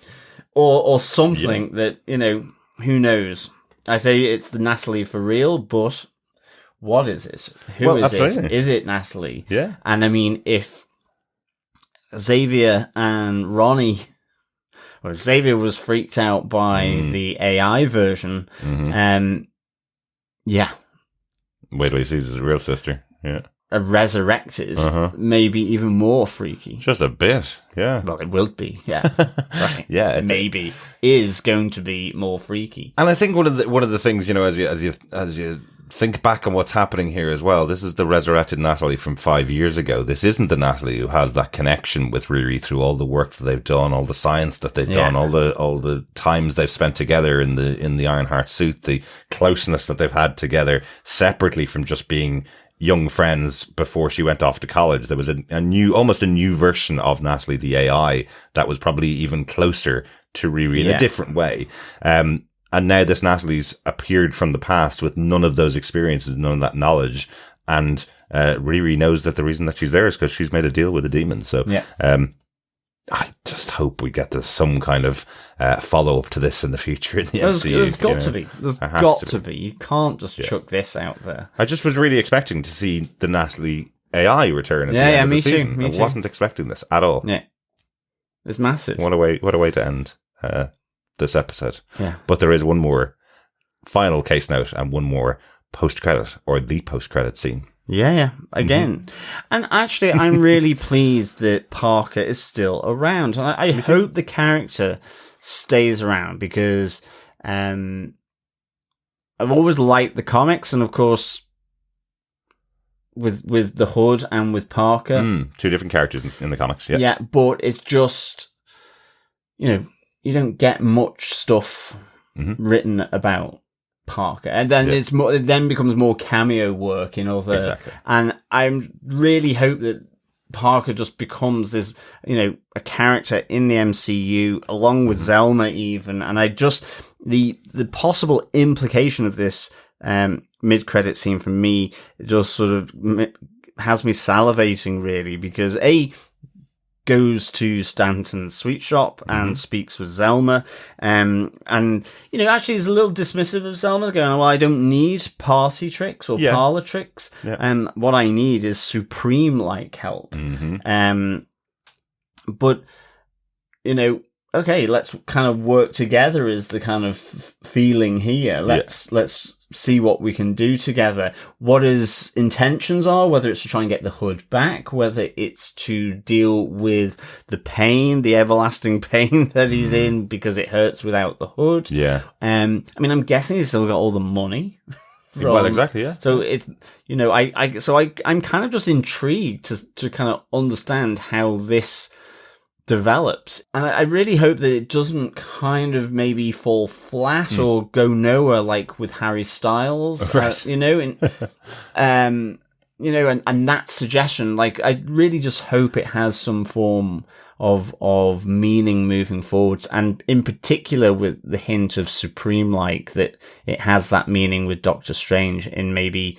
Or something that, you know, who knows? I say it's the Natalie for real, but what is it? Who is it? Is it Natalie? Yeah. And I mean, if Xavier and Ronnie, or if Xavier was freaked out by the AI version, yeah. Wait till he sees his real sister. Yeah. Resurrected, maybe even more freaky. Just a bit, yeah. Well, it will be, yeah. Sorry. Yeah, maybe is going to be more freaky. And I think one of the things, you know, as you think back on what's happening here as well, this is the resurrected Natalie from 5 years ago. This isn't the Natalie who has that connection with Riri through all the work that they've done, all the science that they've done, all the times they've spent together in the Ironheart suit, the closeness that they've had together separately from just being young friends before she went off to college. There was almost a new version of Natalie, the AI, that was probably even closer to Riri in a different way. And now this Natalie's appeared from the past with none of those experiences, none of that knowledge. And Riri knows that the reason that she's there is because she's made a deal with a demon. So I just hope we get some kind of follow-up to this in the future in the MCU. There's got to be. There's got to be. You can't just chuck this out there. I just was really expecting to see the Natalie AI return at the end of the season. I wasn't expecting this at all. Yeah. It's massive. What a way to end this episode. Yeah. But there is one more final case note and one more post-credit, or the post-credit scene. Yeah, again. And actually, I'm really pleased that Parker is still around. And I hope the character stays around because I've always liked the comics. And of course, with the Hood and with Parker. Two different characters in the comics, yeah. Yeah, but it's just, you know, you don't get much stuff written about Parker, and then it then becomes more cameo work in other, and I really hope that Parker just becomes this, you know, a character in the MCU along with Zelma even, and I just the possible implication of this mid-credit scene for me just sort of has me salivating really, because goes to Stanton's sweet shop and speaks with Zelma. And, you know, actually is a little dismissive of Zelma, going, well, I don't need party tricks or parlor tricks. Yeah. What I need is Supreme-like help. But, you know, okay, let's kind of work together is the kind of feeling here. Let's see what we can do together. What his intentions are, whether it's to try and get the Hood back, whether it's to deal with the pain, the everlasting pain that he's in because it hurts without the Hood. Yeah. I mean, I'm guessing he's still got all the money. Well, exactly, yeah. So it's, you know, I'm kind of just intrigued to kind of understand how this develops, and I really hope that it doesn't kind of maybe fall flat or go nowhere like with Harry Styles, you know, and you know, and that suggestion, like, I really just hope it has some form of meaning moving forwards, and in particular with the hint of Supreme, like that it has that meaning with Doctor Strange in maybe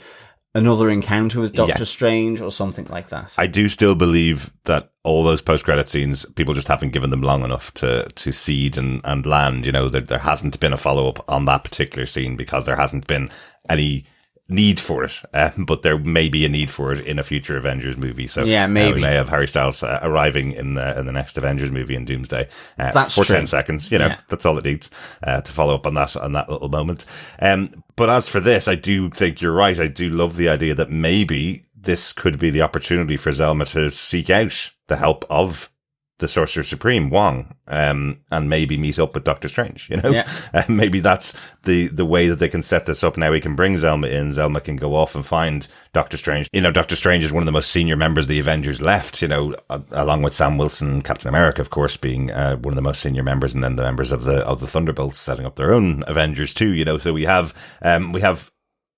another encounter with Doctor Strange or something like that. I do still believe that all those post-credit scenes, people just haven't given them long enough to seed and land. You know, there hasn't been a follow-up on that particular scene because there hasn't been any need for it. But there may be a need for it in a future Avengers movie. So yeah, maybe we may have Harry Styles arriving in the next Avengers movie in Doomsday That's for true. 10 seconds. You know, that's all it needs to follow up on that little moment. But as for this, I do think you're right. I do love the idea that maybe this could be the opportunity for Zelma to seek out the help of the Sorcerer Supreme, Wong, and maybe meet up with Doctor Strange, you know? Yeah. Maybe that's the way that they can set this up. Now we can bring Zelma in. Zelma can go off and find Doctor Strange. You know, Doctor Strange is one of the most senior members of the Avengers left, you know, along with Sam Wilson, Captain America, of course, being one of the most senior members, and then the members of the Thunderbolts setting up their own Avengers too, you know? So we have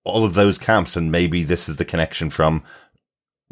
all of those camps, and maybe this is the connection from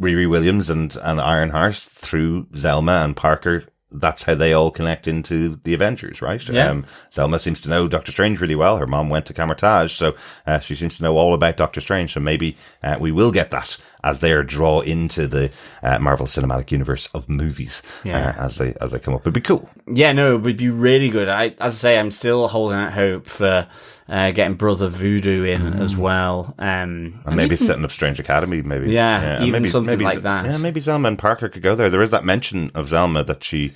Riri Williams and Ironheart through Zelma and Parker. That's how they all connect into the Avengers, right? Yeah. Zelma seems to know Doctor Strange really well. Her mom went to Camartage, so she seems to know all about Doctor Strange. So maybe we will get that as they are draw into the Marvel Cinematic Universe of movies as they come up. It'd be cool. Yeah, no, it would be really good. As I say, I'm still holding out hope for getting Brother Voodoo in as well. And maybe setting up Strange Academy, maybe. Yeah, even maybe, something like that. Yeah, maybe Zelma and Parker could go there. There is that mention of Zelma that she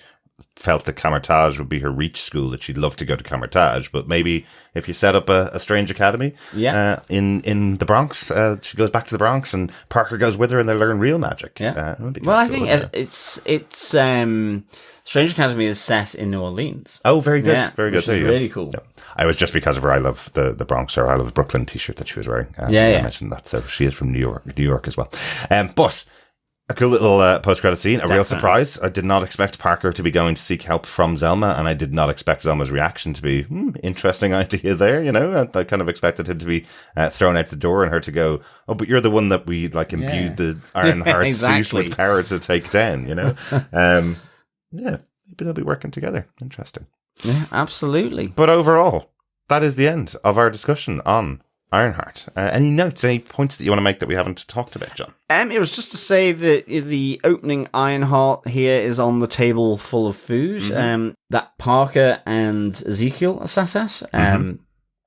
felt that Camartage would be her reach school, that she'd love to go to Camartage, but maybe if you set up a Strange Academy in the Bronx, she goes back to the Bronx and Parker goes with her and they learn real magic. Yeah. I think it's Strange Academy is set in New Orleans. Oh, very good. Yeah, very good. There you go. Really cool. Yeah. I was just because of her I Love the Bronx or I Love Brooklyn t-shirt that she was wearing. I mentioned that. So she is from New York as well. But a cool little post-credit scene. Real surprise. I did not expect Parker to be going to seek help from Zelma, and I did not expect Zelma's reaction to be, interesting idea there, you know? I kind of expected him to be thrown out the door and her to go, oh, but you're the one that we, like, imbued the Ironheart suit with power to take down, you know? Maybe they'll be working together. Interesting. Yeah, absolutely. But overall, that is the end of our discussion on Ironheart. Any notes, any points that you want to make that we haven't talked about, John? It was just to say that the opening Ironheart here is on the table full of food that Parker and Ezekiel are sat at.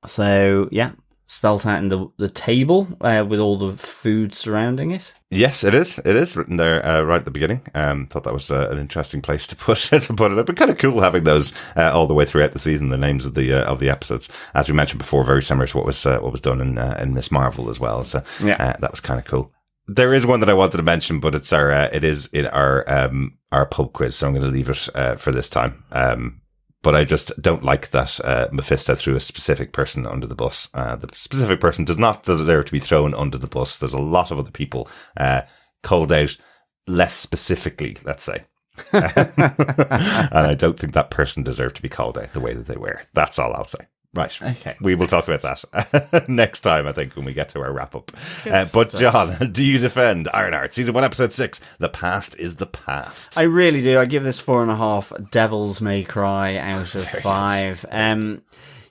So, yeah, spelt out in the table with all the food surrounding it. Yes, it is. It is written there right at the beginning. Thought that was an interesting place to put it. But kind of cool having those all the way throughout the season. The names of the episodes, as we mentioned before, very similar to what was done in Miss Marvel as well. So that was kind of cool. There is one that I wanted to mention, but it's our pub quiz. So I'm going to leave it for this time. But I just don't like that Mephisto threw a specific person under the bus. The specific person does not deserve to be thrown under the bus. There's a lot of other people called out less specifically, let's say. And I don't think that person deserved to be called out the way that they were. That's all I'll say. Right. Okay. We will talk about that next time, I think, when we get to our wrap-up. But, John, do you defend Ironheart? Season 1, Episode 6, The Past is the Past. I really do. I give this 4.5 Devils May Cry out of 5.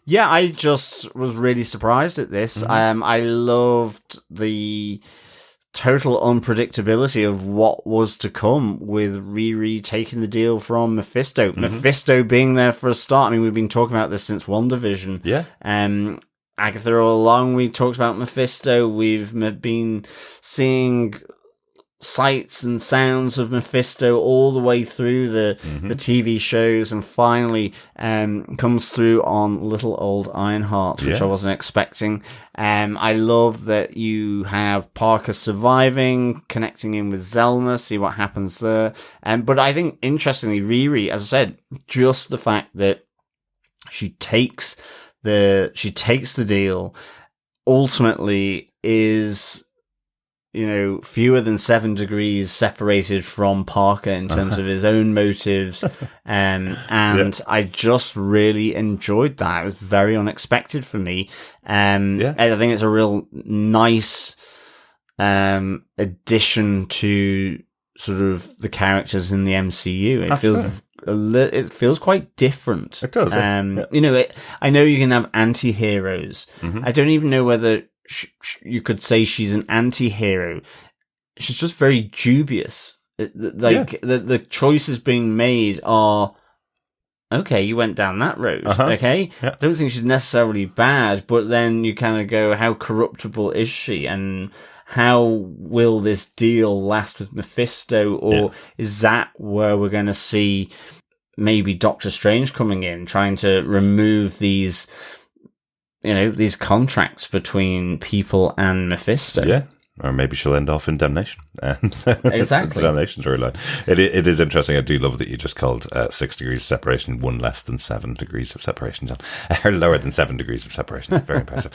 Yeah, I just was really surprised at this. I loved the total unpredictability of what was to come with Riri taking the deal from Mephisto. Mephisto being there for a start. I mean, we've been talking about this since WandaVision. Yeah. Agatha all along, we talked about Mephisto. We've been seeing sights and sounds of Mephisto all the way through the TV shows, and finally comes through on little old Ironheart, which I wasn't expecting. I love that you have Parker surviving, connecting in with Zelma, see what happens there. But I think, interestingly, Riri, as I said, just the fact that she takes the deal, ultimately is, fewer than 7 degrees separated from Parker in terms of his own motives. And I just really enjoyed that. It was very unexpected for me. I think it's a real nice addition to sort of the characters in the MCU. It feels quite different. It does. I know you can have anti-heroes. I don't even know whether you could say she's an anti-hero. She's just very dubious. The choices being made are, okay, you went down that road. Okay. I don't think she's necessarily bad, but then you kind of go, how corruptible is she? And how will this deal last with Mephisto? Or is that where we're going to see maybe Doctor Strange coming in, trying to remove these contracts between people and Mephisto? Yeah. Or maybe she'll end off in damnation. Exactly. Damnation storyline. It is interesting. I do love that you just called 6 degrees of separation one less than 7 degrees of separation, John. Or lower than 7 degrees of separation. Very impressive.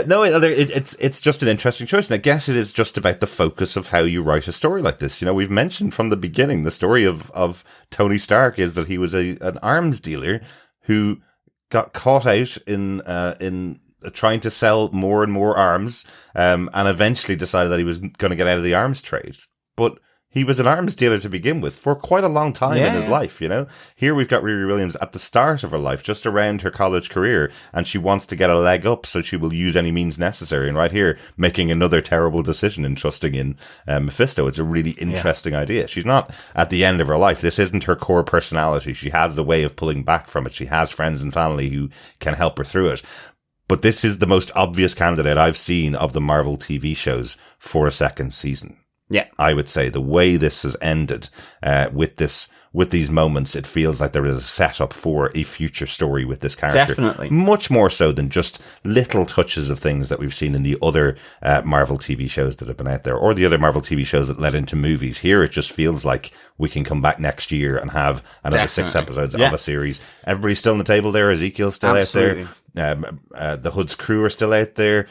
No, it's just an interesting choice. And I guess it is just about the focus of how you write a story like this. You know, we've mentioned from the beginning, the story of Tony Stark is that he was an arms dealer who got caught out in trying to sell more and more arms, and eventually decided that he was going to get out of the arms trade. But he was an arms dealer to begin with for quite a long time in his life, you know? Here we've got Riri Williams at the start of her life, just around her college career, and she wants to get a leg up, so she will use any means necessary. And right here, making another terrible decision and trusting in Mephisto. It's a really interesting idea. She's not at the end of her life. This isn't her core personality. She has the way of pulling back from it. She has friends and family who can help her through it. But this is the most obvious candidate I've seen of the Marvel TV shows for a second season. Yeah. I would say the way this has ended with these moments, it feels like there is a setup for a future story with this character. Definitely. Much more so than just little touches of things that we've seen in the other Marvel TV shows that have been out there, or the other Marvel TV shows that led into movies. Here it just feels like we can come back next year and have another 6 episodes of a series. Everybody's still on the table there. Ezekiel's still out there. The Hood's crew are still out there.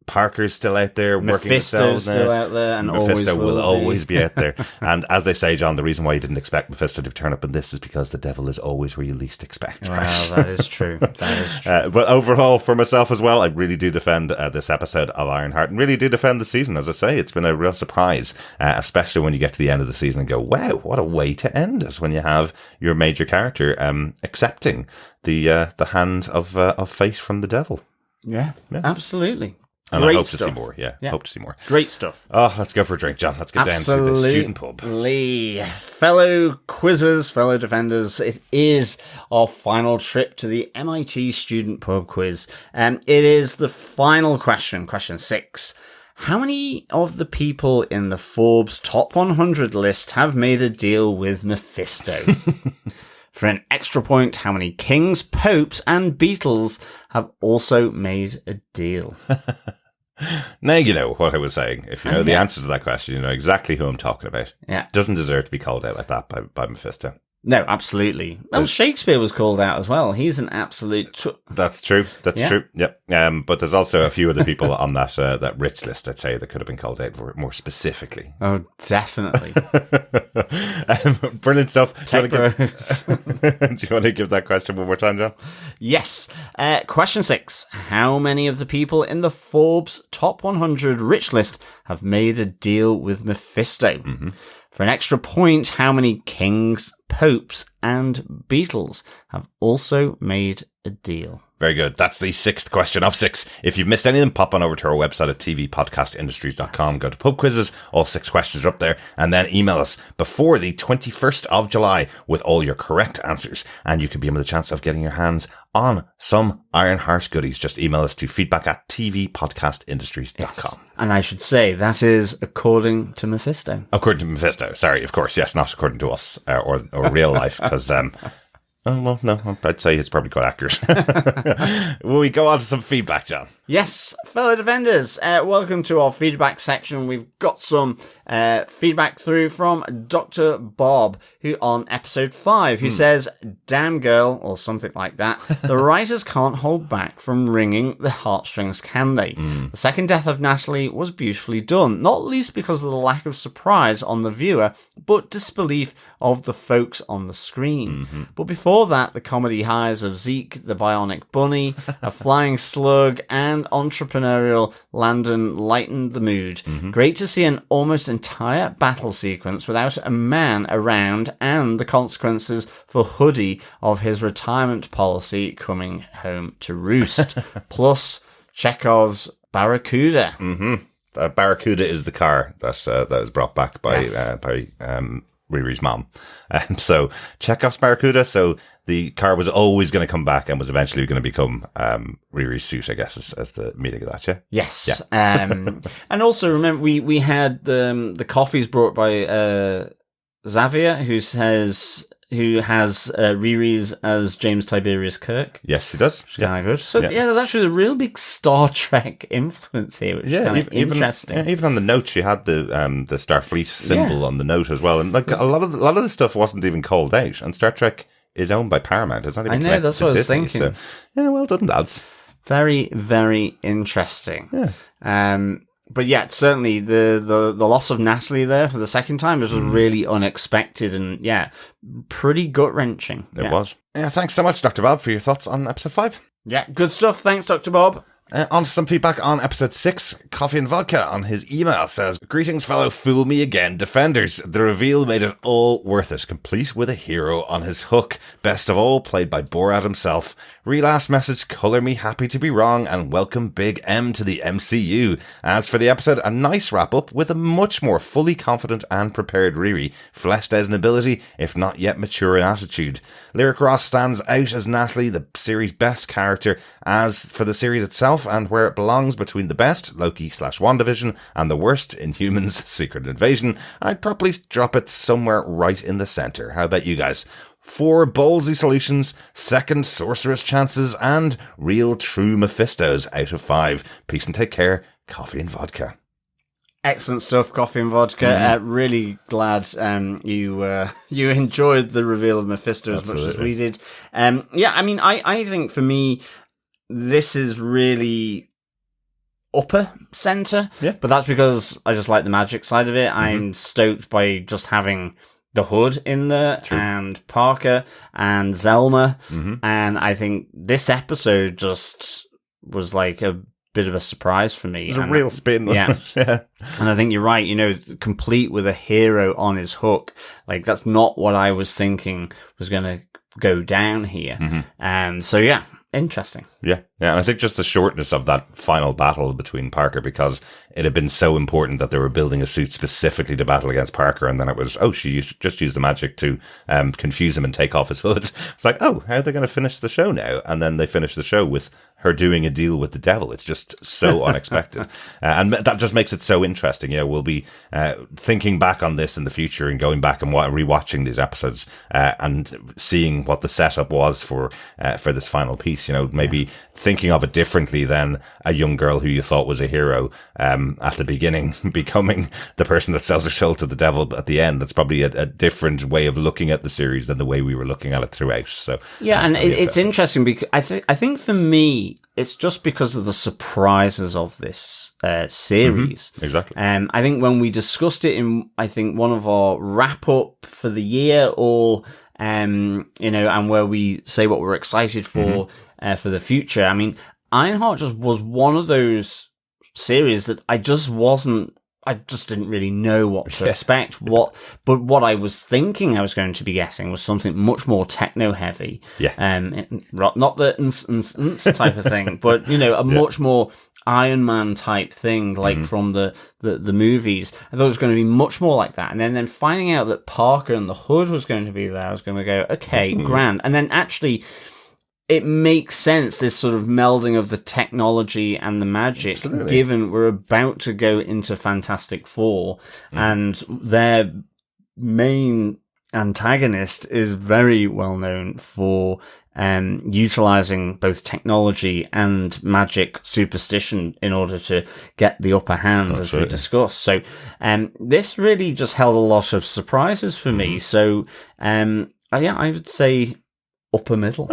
Parker's still out there working Mephisto's still out there, and Mephisto will be. always be out there. And as they say, John, the reason why you didn't expect Mephisto to turn up in this is because the devil is always where you least expect. Well, that is true. That is true. But overall, for myself as well, I really do defend this episode of Ironheart, and really do defend the season. As I say, it's been a real surprise, especially when you get to the end of the season and go, "Wow, what a way to end it!" When you have your major character accepting the hand of fate from the devil. Yeah. Absolutely. And Great I hope stuff. to see more. Yeah, hope to see more. Great stuff. Oh, let's go for a drink, John. Let's get down to the student pub. Fellow quizzers, fellow defenders, it is our final trip to the MIT student pub quiz. And it is the final question, question 6. How many of the people in the Forbes Top 100 list have made a deal with Mephisto? For an extra point, how many kings, popes, and Beatles have also made a deal? Now you know what I was saying. If you know the answer to that question, you know exactly who I'm talking about. Yeah. Doesn't deserve to be called out like that by Mephisto. No, absolutely. Well, Shakespeare was called out as well. He's an absolute... That's true. That's true. Yep. But there's also a few other people on that rich list, I'd say, that could have been called out more specifically. Oh, definitely. Brilliant stuff. Tech bros. Do you want to give that question one more time, John? Yes. Question 6. How many of the people in the Forbes Top 100 rich list have made a deal with Mephisto? Mm-hmm. For an extra point, how many kings, popes, and Beatles have also made a deal? Very good. That's the 6th question of 6. If you've missed any of them, pop on over to our website at tvpodcastindustries.com. Go to pub quizzes. All 6 questions are up there. And then email us before the 21st of July with all your correct answers. And you could be in with a chance of getting your hands on some Ironheart goodies. Just email us to feedback@tvpodcastindustries.com. Yes. And I should say that is according to Mephisto. According to Mephisto. Sorry, of course. Yes, not according to us or real life. Because... oh, well, no, I'd say it's probably quite accurate. Will we go on to some feedback, John? Yes, fellow defenders, welcome to our feedback section. We've got some feedback through from Dr. Bob, who on episode 5, who says, "Damn girl," or something like that. "The writers can't hold back from wringing the heartstrings, can they? The second death of Natalie was beautifully done, not least because of the lack of surprise on the viewer, but disbelief of the folks on the screen. But before that, the comedy highs of Zeke, the bionic bunny, a flying slug, and entrepreneurial Landon lightened the mood. Great to see an almost entire battle sequence without a man around, and the consequences for Hoodie of his retirement policy coming home to roost. Plus, Chekhov's Barracuda." Barracuda is the car that was brought back by Riri's mom. So Chekhov's Barracuda. So the car was always going to come back and was eventually going to become Riri's suit, I guess, as the meaning of that, yeah? Yes. Yeah. And also, remember, we had the coffees brought by Xavier, who says... who has Riri's as James Tiberius Kirk. Yes, he does. Which is kind of good. So there's actually a real big Star Trek influence here, which is kind of interesting. Even on the note, she had the Starfleet symbol on the note as well, and like a lot of the stuff wasn't even called out. And Star Trek is owned by Paramount. It's not even. I know, that's what I was Disney, thinking. So, yeah, well done, lads. Very, very interesting. Yeah. But yeah, certainly the loss of Natalie there for the second time was really unexpected and pretty gut wrenching. It was. Yeah, thanks so much, Dr. Bob, for your thoughts on episode 5. Yeah, good stuff. Thanks, Dr. Bob. On to some feedback on episode 6. Coffee and Vodka on his email says, "Greetings, fellow Fool Me Again Defenders. The reveal made it all worth it, complete with a hero on his hook. Best of all, played by Borat himself. Last message, colour me happy to be wrong, and welcome Big M to the MCU. As for the episode, a nice wrap-up with a much more fully confident and prepared Riri, fleshed out in ability, if not yet mature in attitude. Lyric Ross stands out as Natalie, the series' best character. As for the series itself, and where it belongs between the best, Loki/WandaVision, and the worst, Inhumans Secret Invasion, I'd probably drop it somewhere right in the centre. How about you guys? 4 ballsy solutions, second sorceress chances, and real true Mephistos out of 5. Peace and take care. Coffee and Vodka." Excellent stuff, Coffee and Vodka. Really glad you enjoyed the reveal of Mephisto as much as we did. I think for me, this is really upper centre, but that's because I just like the magic side of it. I'm stoked by just having the Hood in there, and Parker and Zelma, and I think this episode just was like a bit of a surprise for me. It was a real spin, wasn't it? Yeah. And I think you're right, complete with a hero on his hook. Like, that's not what I was thinking was going to go down here. Interesting. Yeah, and I think just the shortness of that final battle between Parker, because it had been so important that they were building a suit specifically to battle against Parker, and then it was, she just used the magic to confuse him and take off his hood. It's like, how are they going to finish the show now? And then they finish the show with her doing a deal with the devil. It's just so unexpected. And that just makes it so interesting. We'll be thinking back on this in the future and going back and rewatching these episodes and seeing what the setup was for this final piece. Maybe thinking of it differently than a young girl who you thought was a hero at the beginning becoming the person that sells her soul to the devil at the end. That's probably a different way of looking at the series than the way we were looking at it throughout. So it's interesting because I think for me, it's just because of the surprises of this series. Exactly. I think when we discussed it in, I think, one of our wrap up for the year, or and where we say what we're excited for the future. I mean, Ironheart just was one of those series that I just didn't really know what to expect. But what I was thinking I was going to be getting was something much more techno heavy. Yeah. Not the type of thing, but a much more Iron Man type thing, like from the movies. I thought it was going to be much more like that. And then finding out that Parker and the Hood was going to be there, I was going to go, okay, grand. And then actually, it makes sense, this sort of melding of the technology and the magic, given we're about to go into Fantastic Four, and their main antagonist is very well known for utilizing both technology and magic superstition in order to get the upper hand, as we discussed. So this really just held a lot of surprises for me. So I would say upper middle.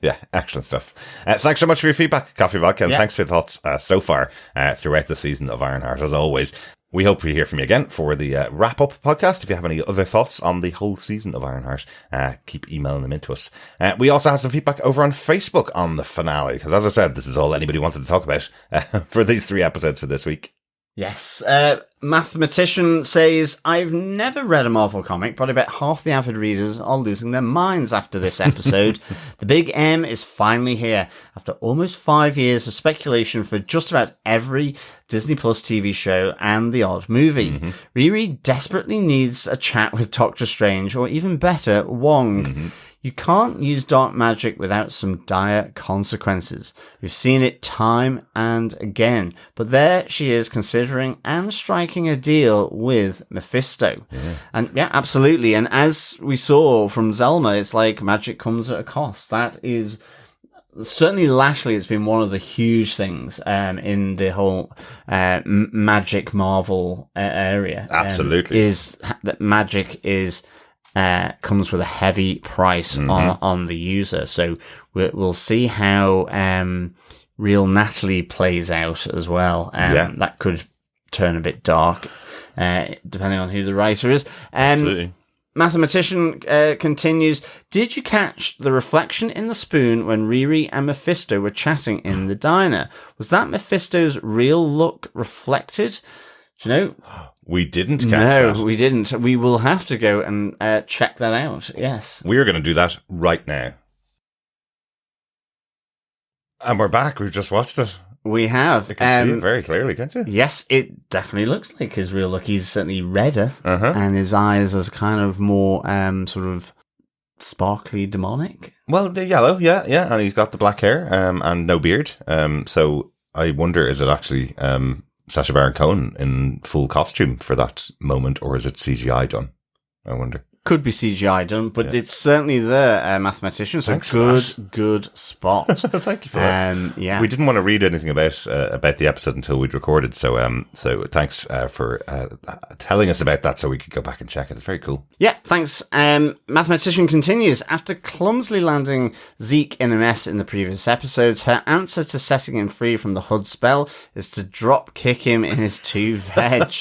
Yeah, excellent stuff. Thanks so much for your feedback, Coffee Vodka, and thanks for your thoughts so far throughout the season of Ironheart, as always. We hope we hear from you again for the wrap-up podcast. If you have any other thoughts on the whole season of Ironheart, keep emailing them into us. We also have some feedback over on Facebook on the finale, because as I said, this is all anybody wanted to talk about for these 3 episodes for this week. Yes. Mathematician says, I've never read a Marvel comic, but I bet half the avid readers are losing their minds after this episode. The Big M is finally here. After almost 5 years of speculation for just about every Disney Plus TV show and the odd movie, Riri desperately needs a chat with Doctor Strange, or even better, Wong. You can't use dark magic without some dire consequences. We've seen it time and again. But there she is considering and striking a deal with Mephisto. Yeah. And yeah, absolutely. And as we saw from Zelma, it's like magic comes at a cost. That is... Certainly, Lashley has been one of the huge things in the whole magic Marvel area. Absolutely, is that magic is comes with a heavy price on the user. So we'll see how real Natalie plays out as well. That could turn a bit dark, depending on who the writer is. Absolutely. Mathematician continues, did you catch the reflection in the spoon when Riri and Mephisto were chatting in the diner? Was that Mephisto's real look reflected? Do you know? We didn't catch that. No, we didn't. We will have to go and check that out. Yes. We are going to do that right now. And we're back. We've just watched it. We have. You can see it very clearly, can't you? Yes, it definitely looks like his real look. He's certainly redder, and his eyes are kind of more sort of sparkly demonic. Well, they're yellow, yeah, and he's got the black hair and no beard. So I wonder, is it actually Sacha Baron Cohen in full costume for that moment, or is it CGI done? I wonder. Could be CGI done, but it's certainly there, mathematician. So good spot. Thank you for that. Yeah, we didn't want to read anything about the episode until we'd recorded. So thanks for telling us about that, so we could go back and check it. It's very cool. Yeah, thanks. Mathematician continues. After clumsily landing Zeke in a mess in the previous episodes, her answer to setting him free from the Hood spell is to drop kick him in his 2 veg.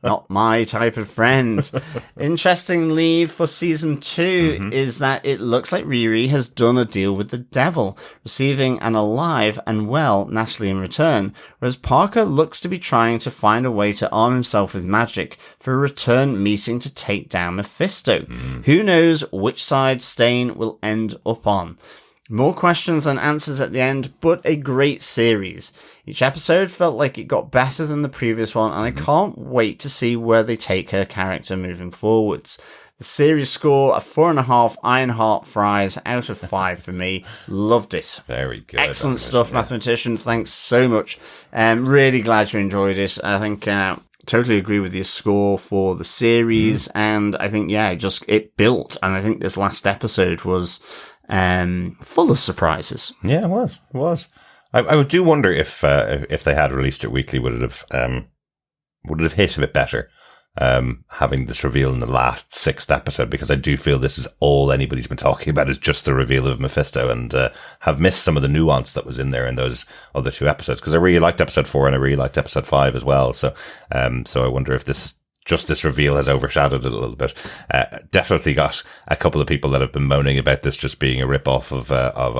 Not my type of friend. Interestingly, for season 2 is that it looks like Riri has done a deal with the devil, receiving an alive and well Natalie in return, whereas Parker looks to be trying to find a way to arm himself with magic for a return meeting to take down Mephisto. Who knows which side Stain will end up on. More questions than answers at the end, but a great series. Each episode felt like it got better than the previous one, and I can't wait to see where they take her character moving forwards. The series score, a 4.5 Ironheart fries out of 5 for me. Loved it. Very good. Excellent stuff, mathematician. Thanks so much. Really glad you enjoyed it. I think totally agree with your score for the series, and I think it built. And I think this last episode was full of surprises. Yeah, it was. It was. I do wonder if they had released it weekly, would it have hit a bit better? Having this reveal in the last 6th episode, because I do feel this is all anybody's been talking about is just the reveal of Mephisto, and have missed some of the nuance that was in there in those other 2 episodes, because I really liked episode 4 and I really liked episode 5 as well. So I wonder if this reveal has overshadowed it a little bit. Definitely got a couple of people that have been moaning about this just being a rip-off of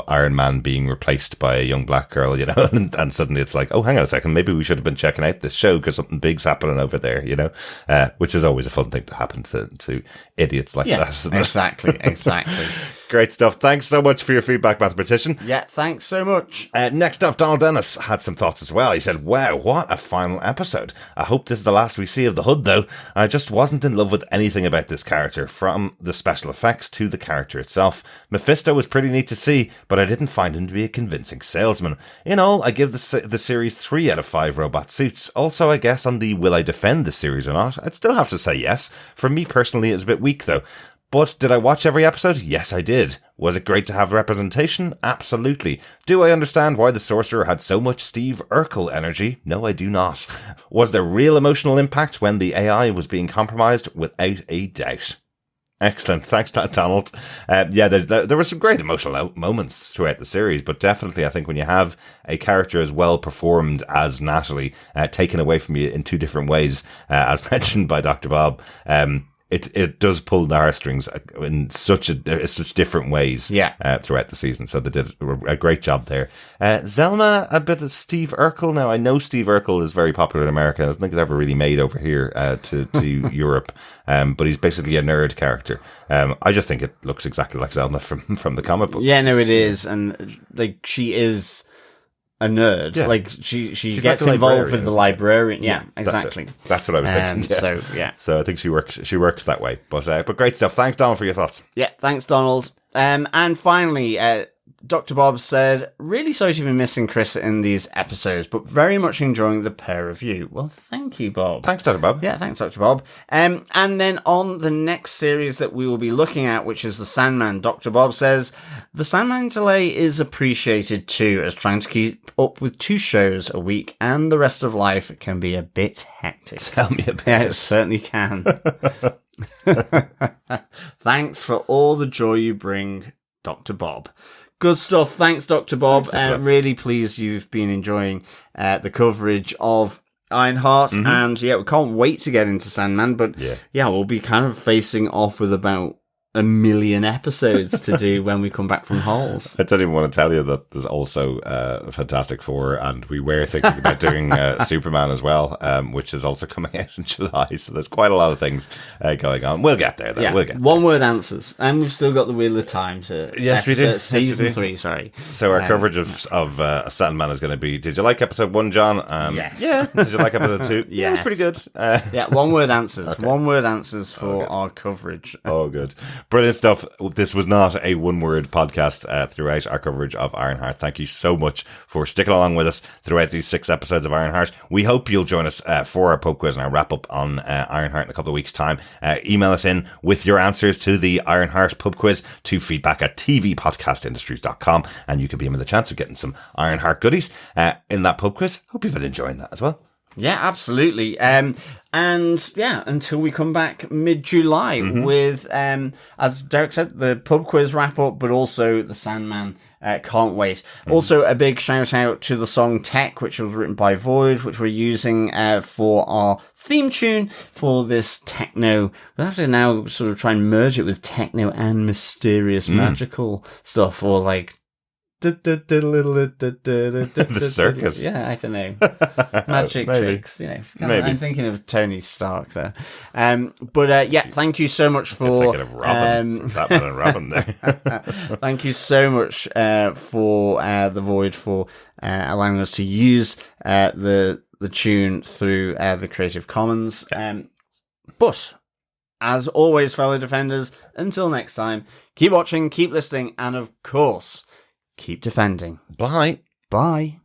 Iron Man being replaced by a young black girl, you know, and suddenly it's like, oh, hang on a second, maybe we should have been checking out this show because something big's happening over there, you know, which is always a fun thing to happen to idiots like that. Exactly. Great stuff. Thanks so much for your feedback, mathematician. Yeah, thanks so much. Next up, Donald Dennis had some thoughts as well. He said, wow, what a final episode. I hope this is the last we see of the Hood, though. I just wasn't in love with anything about this character, from the special effects to the character itself. Mephisto was pretty neat to see, but I didn't find him to be a convincing salesman. In all, I give the series 3 out of 5 robot suits. Also, I guess on the will I defend the series or not, I'd still have to say yes. For me personally, it's a bit weak, though. But did I watch every episode? Yes, I did. Was it great to have representation? Absolutely. Do I understand why the Sorcerer had so much Steve Urkel energy? No, I do not. Was there real emotional impact when the AI was being compromised? Without a doubt. Excellent. Thanks, Donald. There were some great emotional moments throughout the series, but definitely I think when you have a character as well performed as Natalie, taken away from you in 2 different ways, as mentioned by Dr. Bob, it does pull the heartstrings in such different ways throughout the season. So they did a great job there. Zelma, a bit of Steve Urkel. Now, I know Steve Urkel is very popular in America. I don't think it's ever really made over here to Europe. But he's basically a nerd character. I just think it looks exactly like Zelma from the comic book. Yeah, no, it is. And like, she is a nerd. Yeah. Like she gets like involved with the librarian. Yeah, exactly. That's what I was thinking. So I think she works that way. But great stuff. Thanks, Donald, for your thoughts. Yeah, thanks, Donald. And finally, Dr. Bob said, really sorry to be missing Chris in these episodes, but very much enjoying the pair of you. Well, thank you, Bob. Thanks, Dr. Bob. Yeah, thanks, Dr. Bob. And then on the next series that we will be looking at, which is The Sandman, Dr. Bob says, the Sandman delay is appreciated too, as trying to keep up with 2 shows a week and the rest of life can be a bit hectic. Tell me about Yeah, it. it certainly can. Thanks for all the joy you bring, Dr. Bob. Good stuff. Thanks, Dr. Bob. Thanks, Dr. Bob. Really pleased you've been enjoying the coverage of Ironheart. Mm-hmm. And yeah, we can't wait to get into Sandman. But Yeah. we'll be kind of facing off with about 1 million episodes to do when we come back from Halls. I don't even want to tell you that there's also Fantastic Four, and we were thinking about doing Superman as well, which is also coming out in July. So there's quite a lot of things going on. We'll get there, though. Yeah, We'll get there. one-word answers. And we've still got the Wheel of Time. So Yes, we do. Yes, we Season do. 3, sorry. So our coverage of Sandman is going to be, did you like episode 1, John? Yes. Yeah. Did you like episode 2? Yeah, it was Yes. pretty good. Yeah, one-word answers. Okay. One-word answers for good. our coverage. Oh, good. Brilliant stuff. This was not a one-word podcast throughout our coverage of Ironheart. Thank you so much for sticking along with us throughout these 6 episodes of Ironheart. We hope you'll join us for our pub quiz and our wrap-up on Ironheart in a couple of weeks' time. Email us in with your answers to the Ironheart pub quiz to feedback@tvpodcastindustries.com, and you could be in with a chance of getting some Ironheart goodies in that pub quiz. Hope you've been enjoying that as well. Yeah, absolutely. And yeah, until we come back mid-July with, as Derek said, the pub quiz wrap up, but also the Sandman. Can't wait. Also, a big shout out to the song Tech, which was written by Void, which we're using for our theme tune for this techno. We'll have to now sort of try and merge it with techno and mysterious magical stuff, or like The circus. Yeah, I don't know. Magic Maybe. tricks, you know. Maybe. I'm thinking of Tony Stark there. But yeah, thank you so much for Thinking of Robin. Batman and Robin there. thank you so much for the Void for allowing us to use the tune through the Creative Commons. But as always, fellow defenders, until next time, keep watching, keep listening, and of course, keep defending. Bye. Bye.